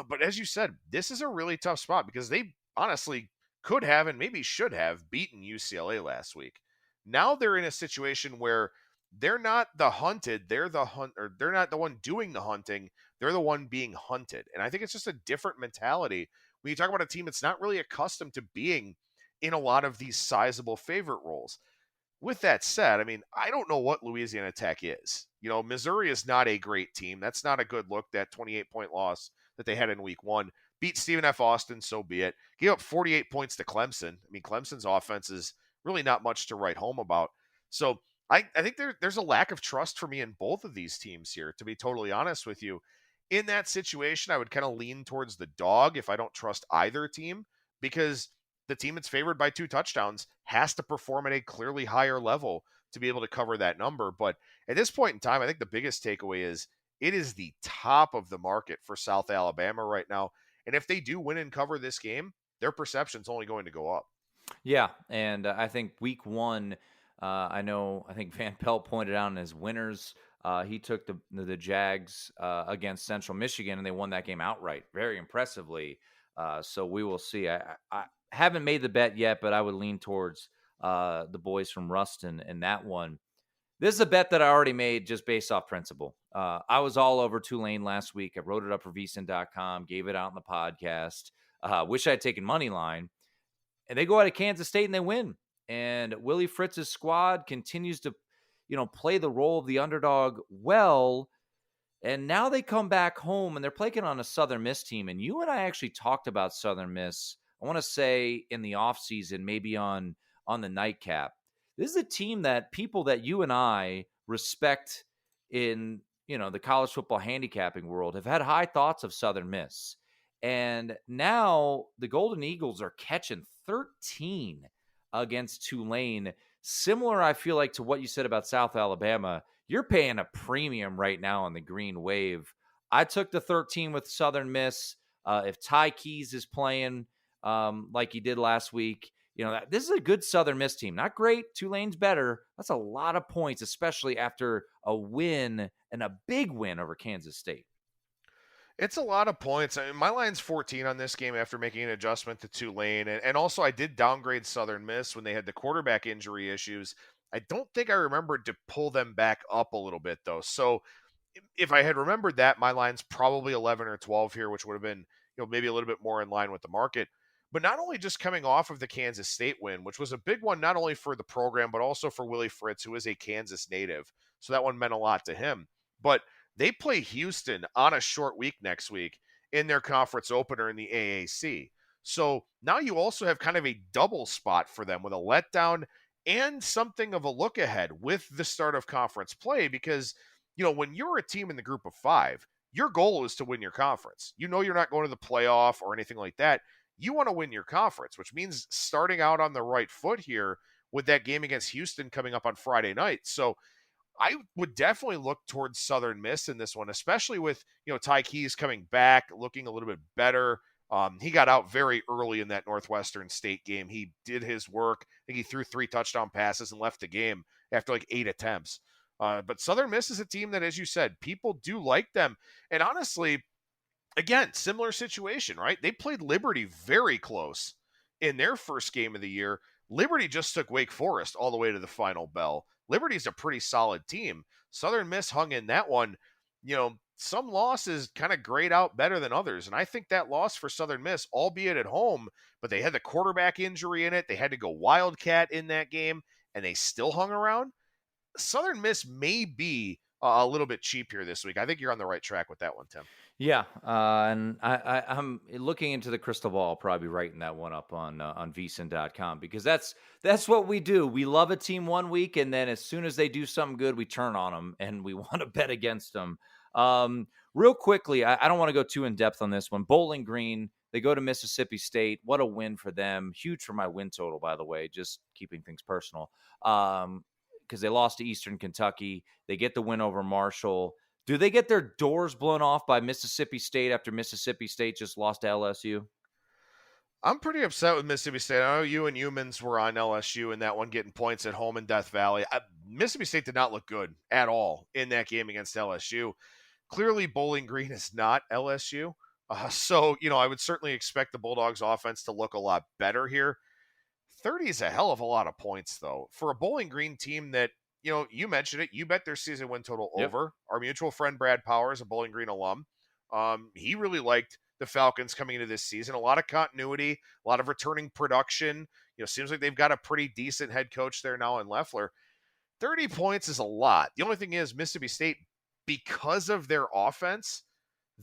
E: But as you said, this is a really tough spot because they honestly could have and maybe should have beaten UCLA last week. Now they're in a situation where they're not the hunted, they're not the one doing the hunting, they're the one being hunted. And I think it's just a different mentality when you talk about a team that's not really accustomed to being in a lot of these sizable favorite roles. With that said, I mean, I don't know what Louisiana Tech is. Missouri is not a great team. That's not a good look, that 28-point loss that they had in week 1. Beat Stephen F. Austin, so be it. Gave up 48 points to Clemson. I mean, Clemson's offense is really not much to write home about. So I think there's a lack of trust for me in both of these teams here, to be totally honest with you. In that situation, I would kind of lean towards the dog if I don't trust either team, because the team that's favored by 2 touchdowns has to perform at a clearly higher level to be able to cover that number. But at this point in time, I think the biggest takeaway is it is the top of the market for South Alabama right now. And if they do win and cover this game, their perception's only going to go up.
D: Yeah, and I think week 1, I think Van Pelt pointed out in his winners, he took the Jags against Central Michigan, and they won that game outright, very impressively. So we will see. I haven't made the bet yet, but I would lean towards the boys from Ruston in that one. This is a bet that I already made just based off principle. I was all over Tulane last week. I wrote it up for vsin.com, gave it out in the podcast. Wish I had taken money line. And they go out of Kansas State and they win. And Willie Fritz's squad continues to, play the role of the underdog well. And now they come back home and they're playing on a Southern Miss team. And you and I actually talked about Southern Miss, I want to say in the offseason, maybe on the nightcap. This is a team that people that you and I respect in, the college football handicapping world have had high thoughts of Southern Miss. And now the Golden Eagles are catching 13 against Tulane. Similar, I feel like, to what you said about South Alabama. You're paying a premium right now on the green wave. I took the 13 with Southern Miss. If Ty Keys is playing like he did last week, this is a good Southern Miss team. Not great. Tulane's better. That's a lot of points, especially after a win, and a big win over Kansas State.
E: It's a lot of points. I mean, my line's 14 on this game after making an adjustment to Tulane. And also, I did downgrade Southern Miss when they had the quarterback injury issues. I don't think I remembered to pull them back up a little bit, though. So if I had remembered that, my line's probably 11 or 12 here, which would have been, maybe a little bit more in line with the market. But not only just coming off of the Kansas State win, which was a big one, not only for the program, but also for Willie Fritz, who is a Kansas native. So that one meant a lot to him. But they play Houston on a short week next week in their conference opener in the AAC. So now you also have kind of a double spot for them with a letdown and something of a look ahead with the start of conference play, because, when you're a team in the group of 5, your goal is to win your conference. You're not going to the playoff or anything like that. You want to win your conference, which means starting out on the right foot here with that game against Houston coming up on Friday night. So I would definitely look towards Southern Miss in this one, especially with, Ty Keys coming back, looking a little bit better. He got out very early in that Northwestern State game. He did his work. I think he threw 3 touchdown passes and left the game after like 8 attempts. But Southern Miss is a team that, as you said, people do like them. And honestly, again, similar situation, right? They played Liberty very close in their first game of the year. Liberty just took Wake Forest all the way to the final bell. Liberty's a pretty solid team. Southern Miss hung in that one. Some losses kind of grade out better than others. And I think that loss for Southern Miss, albeit at home, but they had the quarterback injury in it. They had to go Wildcat in that game, and they still hung around. Southern Miss may be a little bit cheap here this week. I think you're on the right track with that one, Tim.
D: Yeah, and I'm looking into the crystal ball. I'll probably writing that one up on vsin.com, because that's what we do. We love a team one week, and then as soon as they do something good, we turn on them, and we want to bet against them. Real quickly, I don't want to go too in depth on this one. Bowling Green, they go to Mississippi State. What a win for them. Huge for my win total, by the way, just keeping things personal. Because they lost to Eastern Kentucky. They get the win over Marshall. Do they get their doors blown off by Mississippi State after Mississippi State just lost to LSU?
E: I'm pretty upset with Mississippi State. I know you and Humans were on LSU in that one, getting points at home in Death Valley. Mississippi State did not look good at all in that game against LSU. Clearly, Bowling Green is not LSU. So, I would certainly expect the Bulldogs offense to look a lot better here. 30 is a hell of a lot of points, though, for a Bowling Green team that, you mentioned it. You bet their season win total over. Our mutual friend Brad Powers, a Bowling Green alum, he really liked the Falcons coming into this season. A lot of continuity, a lot of returning production. Seems like they've got a pretty decent head coach there now in Loeffler. 30 points is a lot. The only thing is Mississippi State, because of their offense,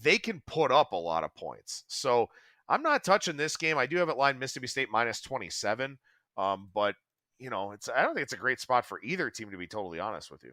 E: they can put up a lot of points. So I'm not touching this game. I do have it lined Mississippi State minus 27. But I don't think it's a great spot for either team, to be totally honest with you.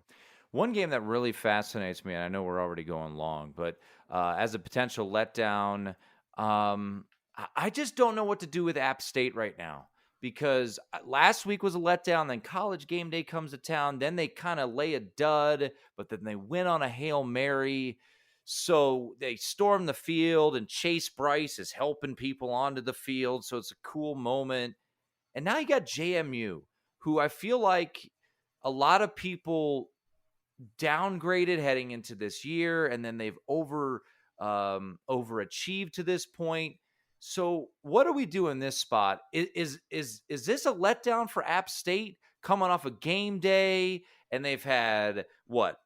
D: One game that really fascinates me, and I know we're already going long, but as a potential letdown, I just don't know what to do with App State right now, because last week was a letdown, then College Game Day comes to town, then they kind of lay a dud, but then they win on a Hail Mary. So they storm the field, and Chase Bryce is helping people onto the field, so it's a cool moment. And now you got JMU, who I feel like a lot of people downgraded heading into this year, and then they've overachieved to this point. So what do we do in this spot? Is this a letdown for App State coming off a game day, and they've had what,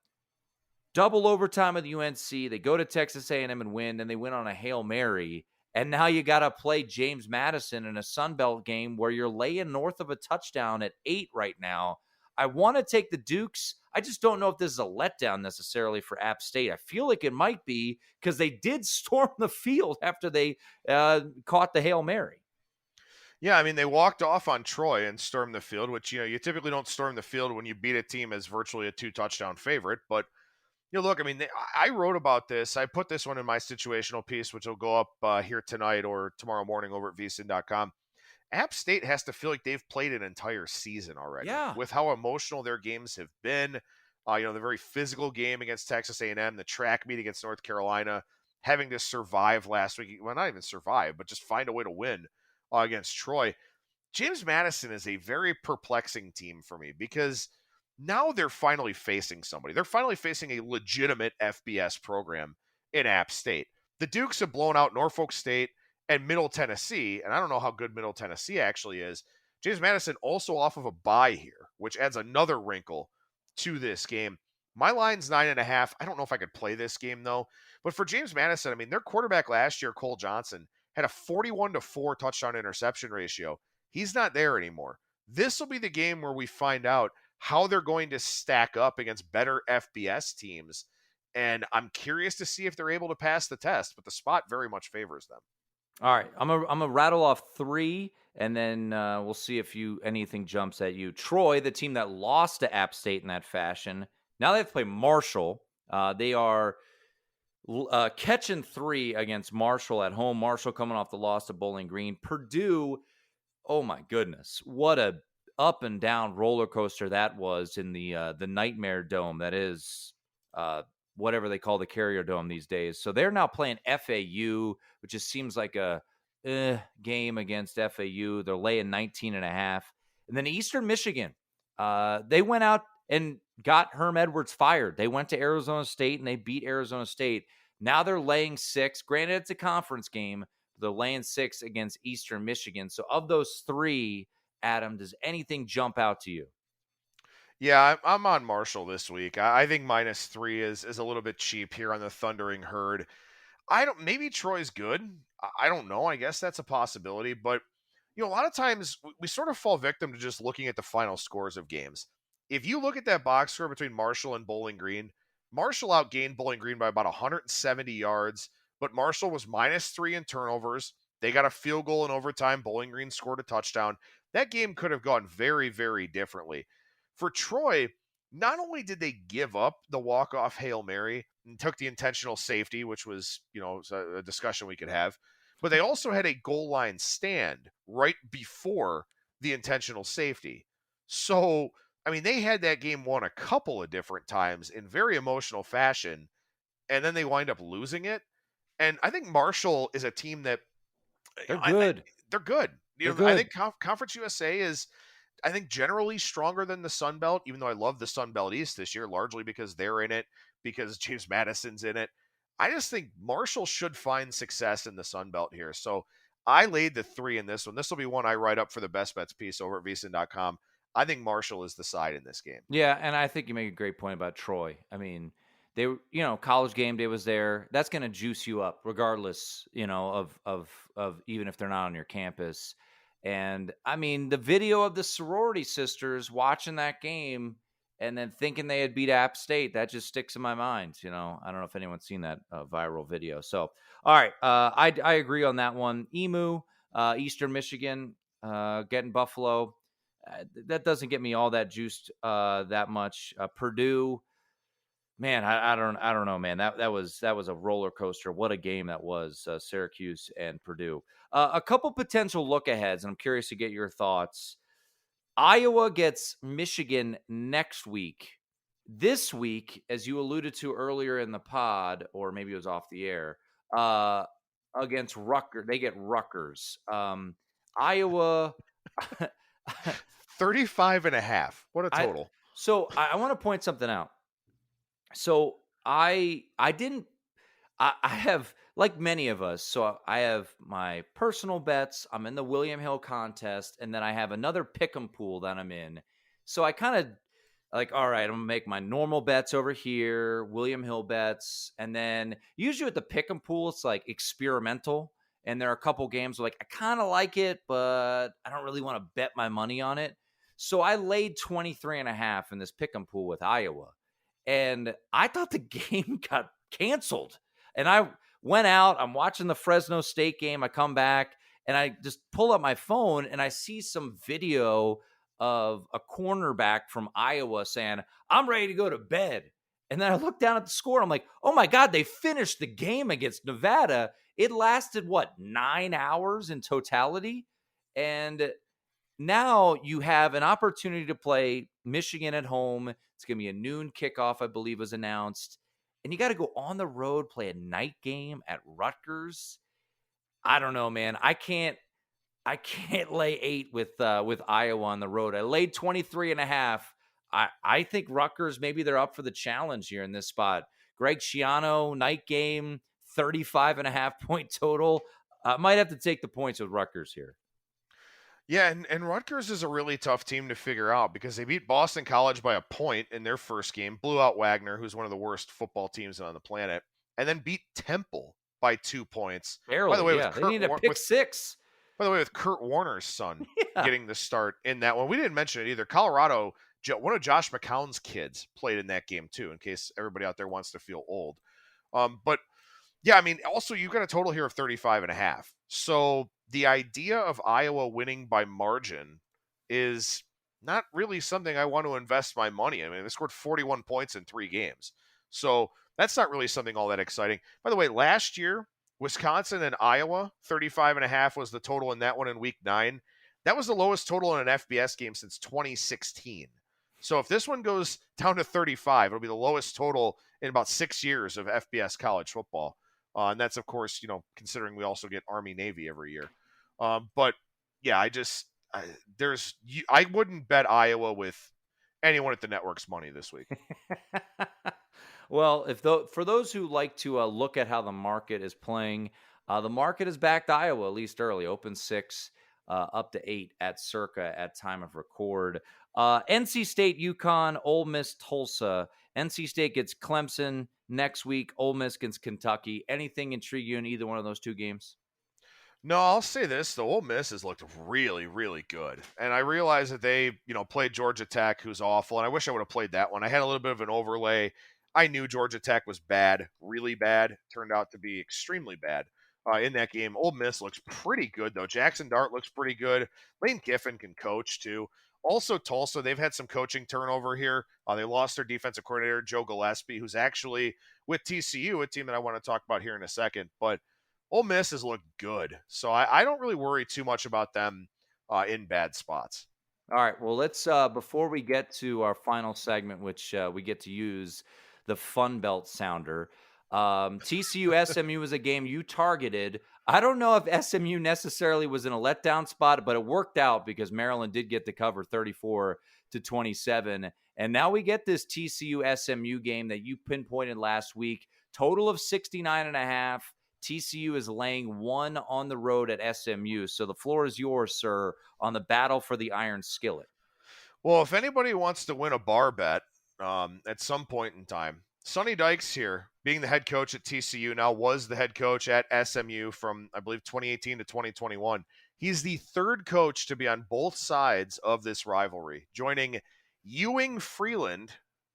D: double overtime of the UNC? They go to Texas A&M and win, and they win on a Hail Mary. And now you got to play James Madison in a Sun Belt game where you're laying north of a touchdown at 8 right now. I want to take the Dukes. I just don't know if this is a letdown necessarily for App State. I feel like it might be because they did storm the field after they caught the Hail Mary.
E: Yeah, I mean, they walked off on Troy and stormed the field, which, you typically don't storm the field when you beat a team as virtually a 2-touchdown favorite. But, look, I mean, I wrote about this. I put this one in my situational piece, which will go up here tonight or tomorrow morning over at vsin.com. App State has to feel like they've played an entire season already.
D: Yeah.
E: With how emotional their games have been. The very physical game against Texas A&M, the track meet against North Carolina, having to survive last week. Well, not even survive, but just find a way to win against Troy. James Madison is a very perplexing team for me because now they're finally facing somebody. They're finally facing a legitimate FBS program in App State. The Dukes have blown out Norfolk State and Middle Tennessee, and I don't know how good Middle Tennessee actually is. James Madison also off of a bye here, which adds another wrinkle to this game. My line's 9.5. I don't know if I could play this game, though. But for James Madison, I mean, their quarterback last year, Cole Johnson, had a 41-4 touchdown interception ratio. He's not there anymore. This will be the game where we find out how they're going to stack up against better FBS teams. And I'm curious to see if they're able to pass the test, but the spot very much favors them.
D: All right, I'm gonna rattle off 3, and then we'll see if anything jumps at you. Troy, the team that lost to App State in that fashion, now they have to play Marshall. They are catching 3 against Marshall at home. Marshall coming off the loss to Bowling Green. Purdue, oh my goodness, what a up and down roller coaster that was in the Nightmare Dome. That is whatever they call the Carrier Dome these days. So they're now playing FAU, which just seems like a game against FAU. They're laying 19.5. And then Eastern Michigan, they went out and got Herm Edwards fired. They went to Arizona State and they beat Arizona State. Now they're laying 6. Granted, it's a conference game. They're laying 6 against Eastern Michigan. So of those 3, Adam, does anything jump out to you?
E: Yeah, I'm on Marshall this week. I think -3 is a little bit cheap here on the Thundering Herd. Maybe Troy's good. I don't know. I guess that's a possibility. But, a lot of times we sort of fall victim to just looking at the final scores of games. If you look at that box score between Marshall and Bowling Green, Marshall outgained Bowling Green by about 170 yards, but Marshall was -3 in turnovers. They got a field goal in overtime. Bowling Green scored a touchdown. That game could have gone very, very differently. For Troy, not only did they give up the walk-off Hail Mary and took the intentional safety, which was, a discussion we could have, but they also had a goal line stand right before the intentional safety. So, I mean, they had that game won a couple of different times in very emotional fashion, and then they wind up losing it. And I think Marshall is a team that
D: they're good.
E: They're good.
D: They're good.
E: I think Conference USA is, I think, generally stronger than the Sun Belt, even though I love the Sun Belt East this year, largely because they're in it, because James Madison's in it. I just think Marshall should find success in the Sun Belt here. So I laid the 3 in this one. This will be one I write up for the Best Bets piece over at vsin.com. I think Marshall is the side in this game.
D: Yeah, and I think you make a great point about Troy. I mean, they, College game day was there. That's going to juice you up regardless, of even if they're not on your campus. And I mean, the video of the sorority sisters watching that game and then thinking they had beat App State, that just sticks in my mind. I don't know if anyone's seen that viral video. So, all right, I agree on that one. Eastern Michigan, getting Buffalo. That doesn't get me all that juiced that much. Purdue, man, I don't know, man. That was a roller coaster. What a game that was, Syracuse and Purdue. A couple potential look-aheads, and I'm curious to get your thoughts. Iowa gets Michigan next week. This week, as you alluded to earlier in the pod, or maybe it was off the air, against Rutgers. They get Rutgers. Iowa...
E: 35.5. What a total.
D: So I want to point something out. So I didn't I have, like many of us, so I have my personal bets. I'm in the William Hill contest, and then I have another pick'em pool that I'm in. So I kind of like, all right, I'm gonna make my normal bets over here, William Hill bets, and then usually with the pick'em pool, it's like experimental. And there are a couple games where like I kind of like it, but I don't really want to bet my money on it. So I laid 23.5 in this pick'em pool with Iowa. And I thought the game got canceled. And I went out, I'm watching the Fresno State game. I come back and I just pull up my phone and I see some video of a cornerback from Iowa saying, I'm ready to go to bed. And then I look down at the score. I'm like, oh my God, they finished the game against Nevada. It lasted, 9 hours in totality? And now you have an opportunity to play Michigan at home. It's going to be a noon kickoff, I believe, was announced. And you got to go on the road, play a night game at Rutgers. I don't know, man. I can't lay 8 with Iowa on the road. I laid 23.5. I think Rutgers, maybe they're up for the challenge here in this spot. Greg Schiano, night game, 35.5 point total. Might have to take the points with Rutgers here.
E: Yeah, and Rutgers is a really tough team to figure out because they beat Boston College by a point in their first game, blew out Wagner, who's one of the worst football teams on the planet, and then beat Temple by 2 points.
D: Barely,
E: by the way,
D: yeah. They need a pick six.
E: By the way, with Kurt Warner's son getting the start in that one. We didn't mention it either. Colorado, one of Josh McCown's kids played in that game too, in case everybody out there wants to feel old. But yeah, I mean, also you've got a total here of 35.5. So the idea of Iowa winning by margin is not really something I want to invest my money in. I mean, they scored 41 points in 3 games. So that's not really something all that exciting. By the way, last year, Wisconsin and Iowa, 35.5 was the total in that one in week 9. That was the lowest total in an FBS game since 2016. So if this one goes down to 35, it'll be the lowest total in about 6 years of FBS college football. And that's, of course, considering we also get Army Navy every year. But yeah, I wouldn't bet Iowa with anyone at the network's money this week.
D: Well, for those who like to look at how the market is playing, the market has backed Iowa at least early, open 6, up to 8 at circa at time of record. NC State, UConn, Ole Miss, Tulsa. NC State gets Clemson next week. Ole Miss gets Kentucky. Anything intrigue you in either one of those 2 games?
E: No, I'll say this. The Ole Miss has looked really, really good. And I realize that they, played Georgia Tech, who's awful. And I wish I would have played that one. I had a little bit of an overlay. I knew Georgia Tech was bad, really bad. Turned out to be extremely bad in that game. Ole Miss looks pretty good, though. Jackson Dart looks pretty good. Lane Kiffin can coach, too. Also, Tulsa, they've had some coaching turnover here. They lost their defensive coordinator, Joe Gillespie, who's actually with TCU, a team that I want to talk about here in a second. But Ole Miss has looked good. So I don't really worry too much about them in bad spots.
D: All right. Well, let's, before we get to our final segment, which we get to use the Fun Belt sounder, TCU SMU was a game you targeted. I don't know if SMU necessarily was in a letdown spot, but it worked out because Maryland did get to cover 34-27. And now we get this TCU SMU game that you pinpointed last week. Total of 69.5. TCU is laying 1 on the road at SMU. So the floor is yours, sir, on the battle for the Iron Skillet.
E: Well, if anybody wants to win a bar bet at some point in time, Sonny Dykes here, being the head coach at TCU, now was the head coach at SMU from, I believe, 2018 to 2021. He's the 3rd coach to be on both sides of this rivalry, joining Ewing Freeland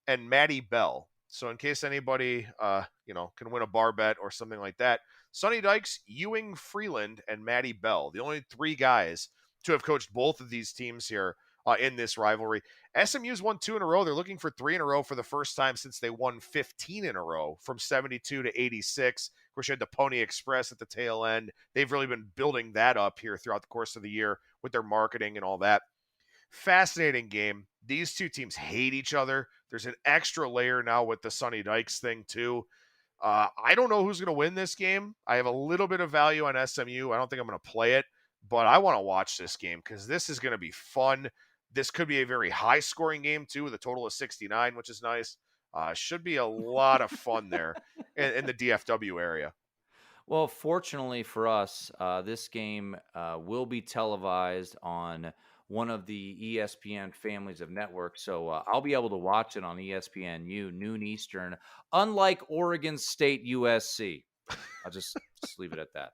E: and Matty Bell. So in case anybody, can win a bar bet or something like that, Sonny Dykes, Ewing Freeland, and Matty Bell, the only 3 guys to have coached both of these teams here in this rivalry. SMU's won 2 in a row. They're looking for 3 in a row for the first time since they won 15 in a row from 72 to 86. Of course, you had the Pony Express at the tail end. They've really been building that up here throughout the course of the year with their marketing and all that. Fascinating game. These 2 teams hate each other. There's an extra layer now with the Sonny Dykes thing, too. I don't know who's going to win this game. I have a little bit of value on SMU. I don't think I'm going to play it, but I want to watch this game because this is going to be fun. This could be a very high-scoring game, too, with a total of 69, which is nice. Should be a lot of fun there in the DFW area.
D: Well, fortunately for us, this game will be televised on one of the ESPN families of networks. So I'll be able to watch it on ESPNU, noon Eastern, unlike Oregon State USC. I'll just leave it at that.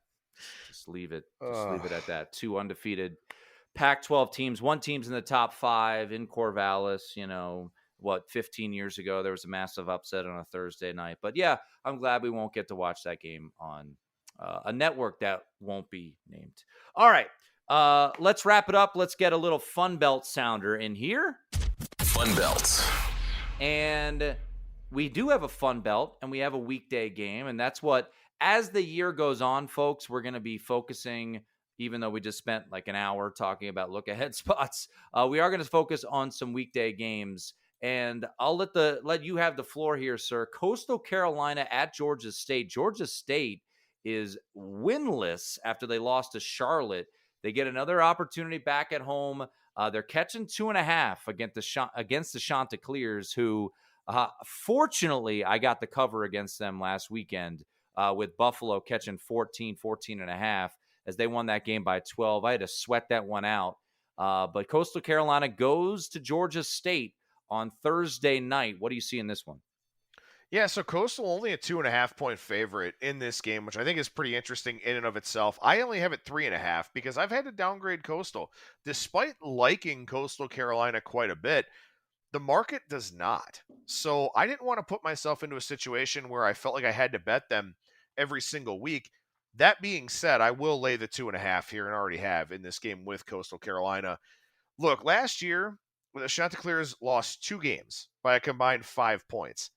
D: Just leave it at that. 2 undefeated Pac-12 teams. One team's in the top 5 in Corvallis. 15 years ago, there was a massive upset on a Thursday night. But yeah, I'm glad we won't get to watch that game on a network that won't be named. All right, let's wrap it up. Let's get a little Fun Belt sounder in here.
C: Fun Belt.
D: And we do have a Fun Belt, and we have a weekday game. And that's what, as the year goes on, folks, we're going to be focusing, even though we just spent like an hour talking about look-ahead spots, we are going to focus on some weekday games. And I'll let you have the floor here, sir. Coastal Carolina at Georgia State. Georgia State is winless after they lost to Charlotte. They get another opportunity back at home. They're catching 2.5 against the Chanticleers, who, fortunately, I got the cover against them last weekend with Buffalo catching 14.5 as they won that game by 12. I had to sweat that one out. But Coastal Carolina goes to Georgia State on Thursday night. What do you see in this one?
E: Yeah, so Coastal only a 2.5-point favorite in this game, which I think is pretty interesting in and of itself. I only have it 3.5 because I've had to downgrade Coastal. Despite liking Coastal Carolina quite a bit, the market does not. So I didn't want to put myself into a situation where I felt like I had to bet them every single week. That being said, I will lay the 2.5 here and already have in this game with Coastal Carolina. Look, last year, the Chanticleers lost 2 games by a combined 5 points.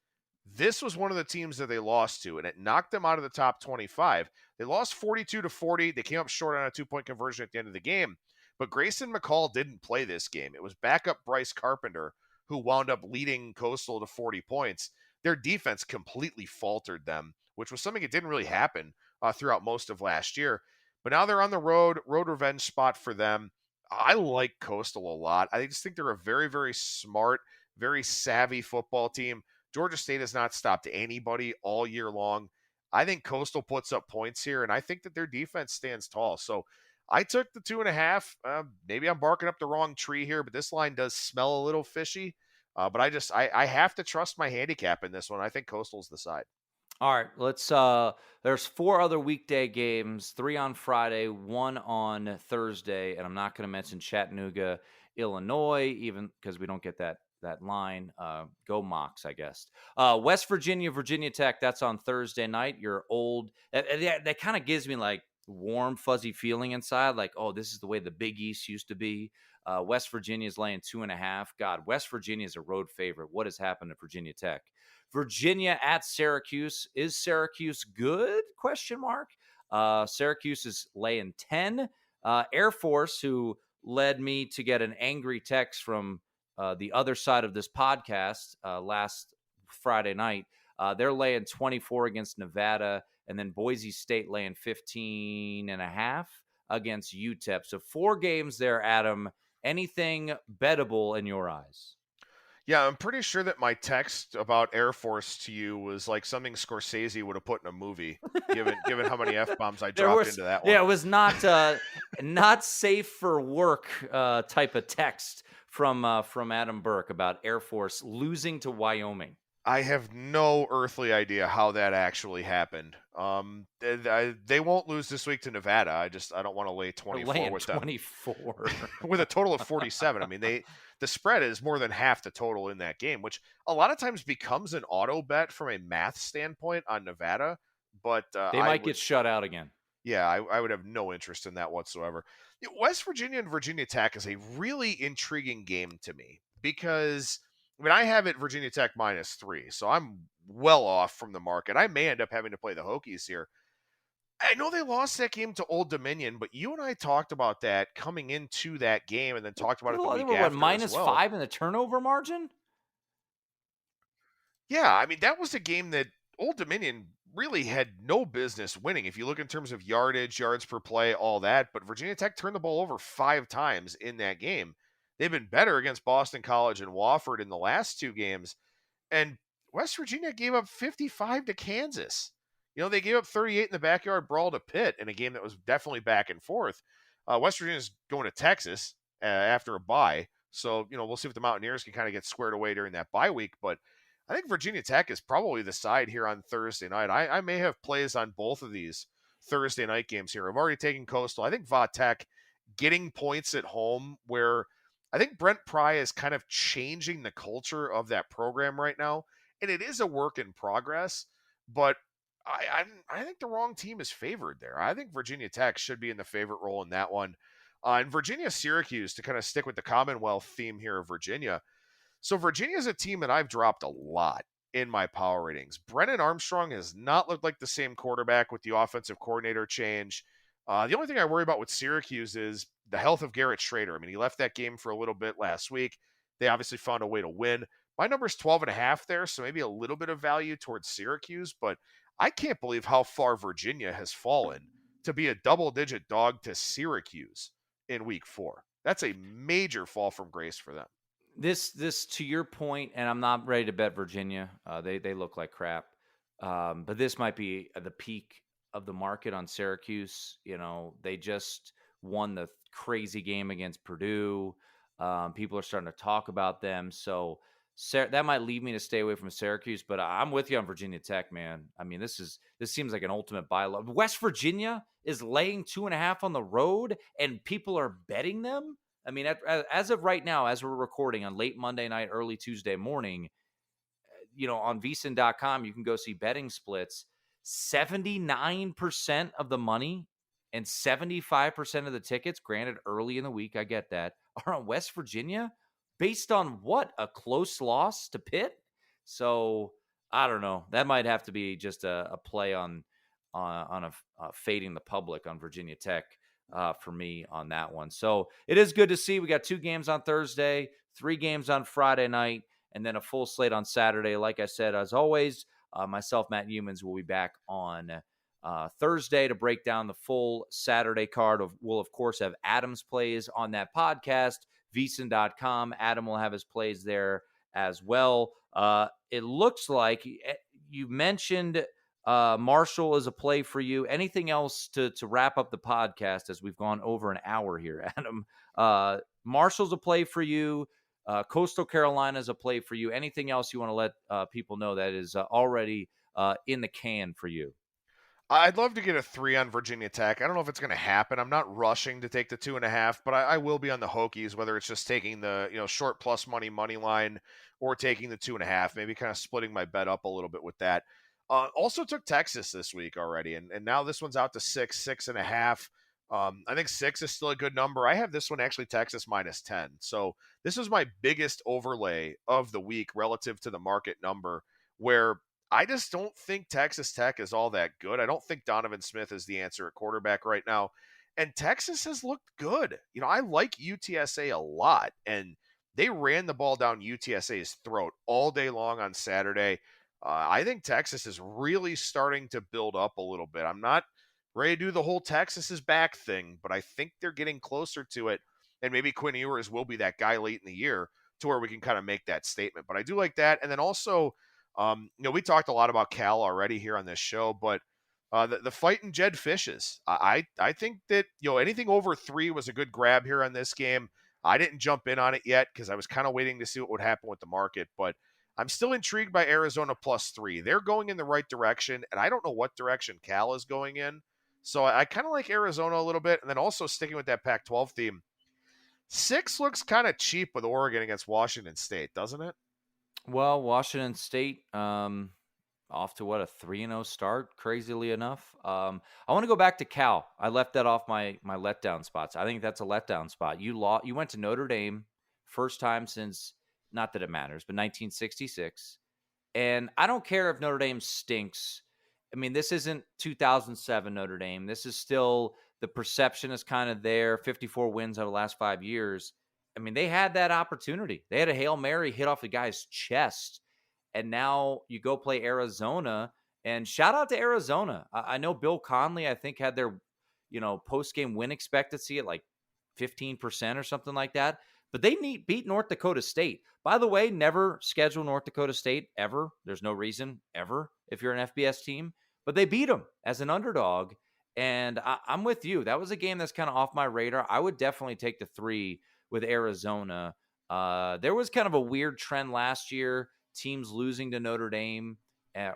E: This was one of the teams that they lost to, and it knocked them out of the top 25. They lost 42-40. They came up short on a 2-point conversion at the end of the game. But Grayson McCall didn't play this game. It was backup Bryce Carpenter who wound up leading Coastal to 40 points. Their defense completely faltered them, which was something that didn't really happen throughout most of last year. But now they're on the road revenge spot for them. I like Coastal a lot. I just think they're a very, very smart, very savvy football team. Georgia State has not stopped anybody all year long. I think Coastal puts up points here, and I think that their defense stands tall. So I took the 2.5. Maybe I'm barking up the wrong tree here, but this line does smell a little fishy. But I have to trust my handicap in this one. I think Coastal's the side.
D: All right, let's there's 4 other weekday games, 3 on Friday, 1 on Thursday, and I'm not going to mention Chattanooga, Illinois, even because we don't get that line. Go Mocs, I guess. West Virginia, Virginia Tech, that's on Thursday night. Your old that kind of gives me like warm, fuzzy feeling inside, like, oh, this is the way the Big East used to be. West Virginia is laying 2.5. God, West Virginia is a road favorite. What has happened to Virginia Tech? Virginia at Syracuse. Is Syracuse good? ? Syracuse is laying 10. Air Force, who led me to get an angry text from the other side of this podcast last Friday night. They're laying 24 against Nevada, and then Boise State laying 15.5 against UTEP. So 4 games there, Adam. Anything bettable in your eyes?
E: Yeah, I'm pretty sure that my text about Air Force to you was like something Scorsese would have put in a movie, given how many F-bombs I dropped into that one.
D: Yeah, it was not safe for work type of text from Adam Burke about Air Force losing to Wyoming.
E: I have no earthly idea how that actually happened. They won't lose this week to Nevada. I don't want to lay 24 with them.
D: 24
E: with a total of 47. I mean, the spread is more than half the total in that game, which a lot of times becomes an auto bet from a math standpoint on Nevada. But
D: they might get shut out again.
E: Yeah, I would have no interest in that whatsoever. West Virginia and Virginia Tech is a really intriguing game to me because, I mean, I have it Virginia Tech -3, so I'm well off from the market. I may end up having to play the Hokies here. I know they lost that game to Old Dominion, but you and I talked about that coming into that game and then talked about it the week after as well.
D: -5 in the turnover margin?
E: Yeah, I mean, that was a game that Old Dominion really had no business winning. If you look in terms of yardage, yards per play, all that, but Virginia Tech turned the ball over 5 times in that game. They've been better against Boston College and Wofford in the last 2 games. And West Virginia gave up 55 to Kansas. They gave up 38 in the backyard brawl to Pitt in a game that was definitely back and forth. West Virginia's going to Texas after a bye. So, we'll see if the Mountaineers can kind of get squared away during that bye week. But I think Virginia Tech is probably the side here on Thursday night. I may have plays on both of these Thursday night games here. I've already taken Coastal. I think Va Tech getting points at home, where I think Brent Pry is kind of changing the culture of that program right now. And it is a work in progress, but I think the wrong team is favored there. I think Virginia Tech should be in the favorite role in that one. And Virginia-Syracuse, to kind of stick with the Commonwealth theme here of Virginia. So Virginia is a team that I've dropped a lot in my power ratings. Brennan Armstrong has not looked like the same quarterback with the offensive coordinator change. The only thing I worry about with Syracuse is the health of Garrett Schrader. I mean, he left that game for a little bit last week. They obviously found a way to win. My number is 12.5 there, so maybe a little bit of value towards Syracuse, but I can't believe how far Virginia has fallen to be a double-digit dog to Syracuse in week 4. That's a major fall from grace for them.
D: This to your point, and I'm not ready to bet Virginia. They look like crap. But this might be the peak of the market on Syracuse. They just won the crazy game against Purdue. People are starting to talk about them. So that might lead me to stay away from Syracuse, but I'm with you on Virginia Tech, man. I mean, this seems like an ultimate buy low. West Virginia is laying 2.5 on the road, and people are betting them. I mean, as of right now, as we're recording on late Monday night, early Tuesday morning, on vsin.com, you can go see betting splits. 79% of the money and 75% of the tickets, granted early in the week, I get that, are on West Virginia. Based on what? A close loss to Pitt? So I don't know. That might have to be just a play on fading the public on Virginia Tech for me on that one. So it is good to see. We got 2 games on Thursday, 3 games on Friday night, and then a full slate on Saturday. Like I said, as always, myself, Matt Humans, will be back on Thursday to break down the full Saturday card. We'll, of course, have Adam's plays on that podcast. vsin.com. Adam will have his plays there as well. It looks like you mentioned Marshall is a play for you. Anything else to wrap up the podcast, as we've gone over an hour here, Adam? Marshall's a play for you. Coastal Carolina is a play for you. Anything else you want to let people know that is already in the can for you?
E: I'd love to get a 3 on Virginia Tech. I don't know if it's going to happen. I'm not rushing to take the 2.5, but I will be on the Hokies, whether it's just taking the short plus money line or taking the 2.5, maybe kind of splitting my bet up a little bit with that. Also took Texas this week already, and now this one's out to 6.5. I think 6 is still a good number. I have this one actually Texas -10. So this is my biggest overlay of the week relative to the market number, where I just don't think Texas Tech is all that good. I don't think Donovan Smith is the answer at quarterback right now. And Texas has looked good. I like UTSA a lot, and they ran the ball down UTSA's throat all day long on Saturday. I think Texas is really starting to build up a little bit. I'm not ready to do the whole Texas is back thing, but I think they're getting closer to it. And maybe Quinn Ewers will be that guy late in the year to where we can kind of make that statement. But I do like that. And then also, we talked a lot about Cal already here on this show, but the fighting Jed Fishes, I think that, anything over 3 was a good grab here on this game. I didn't jump in on it yet because I was kind of waiting to see what would happen with the market, but I'm still intrigued by Arizona +3. They're going in the right direction, and I don't know what direction Cal is going in. So I kind of like Arizona a little bit. And then also sticking with that Pac-12 theme, 6 looks kind of cheap with Oregon against Washington State, doesn't it?
D: Well, Washington State off to a 3-0 start, crazily enough. I want to go back to Cal. I left that off my letdown spots. I think that's a letdown spot. You went to Notre Dame, first time since, not that it matters, but 1966. And I don't care if Notre Dame stinks. I mean, this isn't 2007 Notre Dame. This is still, the perception is kind of there. 54 wins out of the last 5 years. I mean, they had that opportunity. They had a Hail Mary hit off the guy's chest. And now you go play Arizona. And shout out to Arizona. I know Bill Conley, I think, had their, post-game win expectancy at like 15% or something like that. But they beat North Dakota State. By the way, never schedule North Dakota State ever. There's no reason ever if you're an FBS team. But they beat them as an underdog. And I'm with you. That was a game that's kind of off my radar. I would definitely take the 3 with Arizona. There was kind of a weird trend last year, teams losing to Notre Dame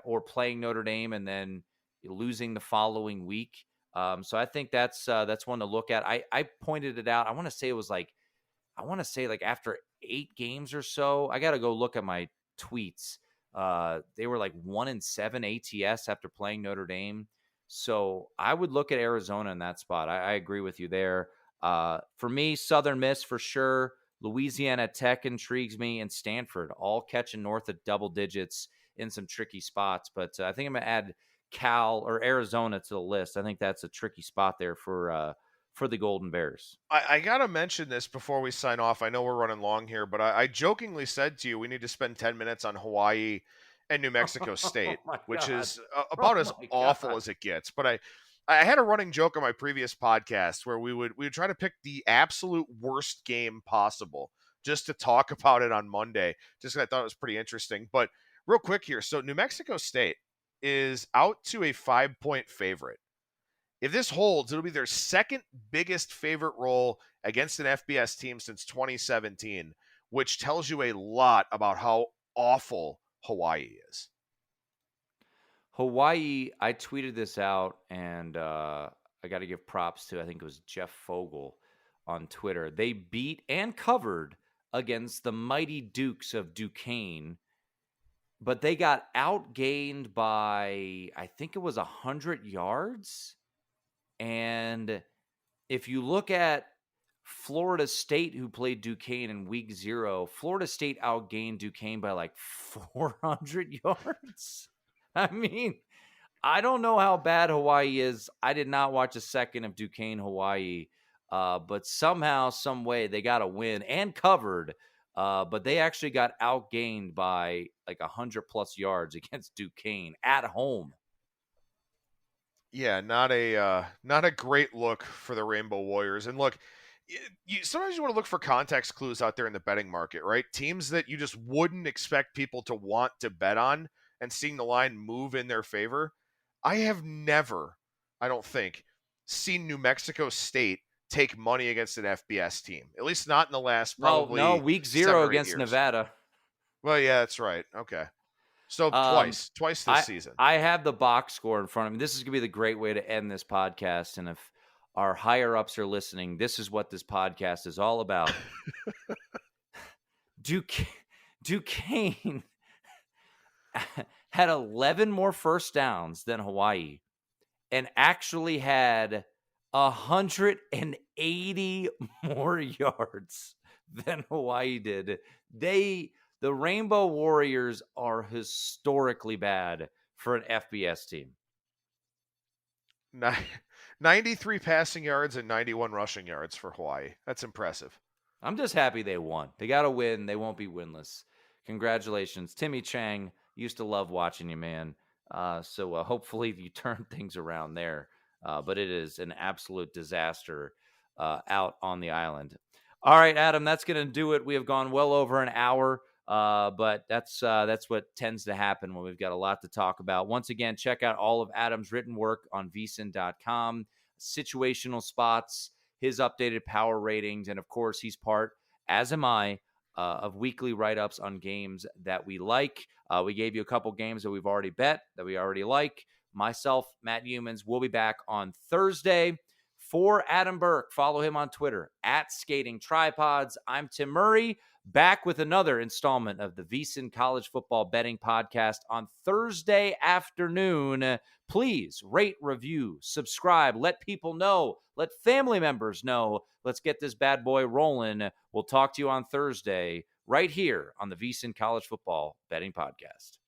D: or playing Notre Dame and then losing the following week. So I think that's one to look at. I pointed it out. I want to say like after 8 games or so. I got to go look at my tweets. They were like 1-7 ATS after playing Notre Dame. So I would look at Arizona in that spot. I agree with you there. For me, Southern Miss for sure. Louisiana Tech intrigues me, and Stanford all catching north of double digits in some tricky spots. But I think I'm going to add Cal or Arizona to the list. I think that's a tricky spot there for the Golden Bears.
E: I got to mention this before we sign off. I know we're running long here, but I jokingly said to you, we need to spend 10 minutes on Hawaii and New Mexico State, which is about as awful as it gets. But I had a running joke on my previous podcast where we would try to pick the absolute worst game possible just to talk about it on Monday, just because I thought it was pretty interesting. But real quick here. So New Mexico State is out to a 5-point favorite. If this holds, it'll be their second biggest favorite role against an FBS team since 2017, which tells you a lot about how awful Hawaii is.
D: Hawaii, I tweeted this out, and I got to give props to, I think it was Jeff Fogel on Twitter. They beat and covered against the mighty Dukes of Duquesne, but they got outgained by, I think it was 100 yards. And if you look at Florida State, who played Duquesne in week 0, Florida State outgained Duquesne by like 400 yards. I mean, I don't know how bad Hawaii is. I did not watch a second of Duquesne, Hawaii, but somehow, some way, they got a win and covered. But they actually got outgained by like 100+ yards against Duquesne at home.
E: Yeah, not a great look for the Rainbow Warriors. And look, sometimes you want to look for context clues out there in the betting market, right? Teams that you just wouldn't expect people to want to bet on, and seeing the line move in their favor. I have never, I don't think, seen New Mexico State take money against an FBS team. At least not in the last probably
D: No, week 0 against
E: years.
D: Nevada.
E: Well, yeah, that's right. Okay. So twice this season.
D: I have the box score in front of me. This is going to be the great way to end this podcast. And if our higher ups are listening, this is what this podcast is all about. Duquesne had 11 more first downs than Hawaii and actually had 180 more yards than Hawaii did. The Rainbow Warriors are historically bad for an FBS team.
E: 93 passing yards and 91 rushing yards for Hawaii. That's impressive.
D: I'm just happy they won. They got to win. They won't be winless. Congratulations. Timmy Chang, used to love watching you, man. So hopefully you turn things around there. But it is an absolute disaster out on the island. All right, Adam, that's going to do it. We have gone well over an hour. But that's what tends to happen when we've got a lot to talk about. Once again, check out all of Adam's written work on vsin.com, situational spots, his updated power ratings, and of course, he's part, as am I, of weekly write-ups on games that we like. We gave you a couple games that we've already bet, that we already like. Myself, Matt Humans, will be back on Thursday. For Adam Burke, follow him on Twitter, @SkatingTripods. I'm Tim Murray, back with another installment of the VSiN College Football Betting Podcast on Thursday afternoon. Please rate, review, subscribe, let people know, let family members know. Let's get this bad boy rolling. We'll talk to you on Thursday right here on the VSiN College Football Betting Podcast.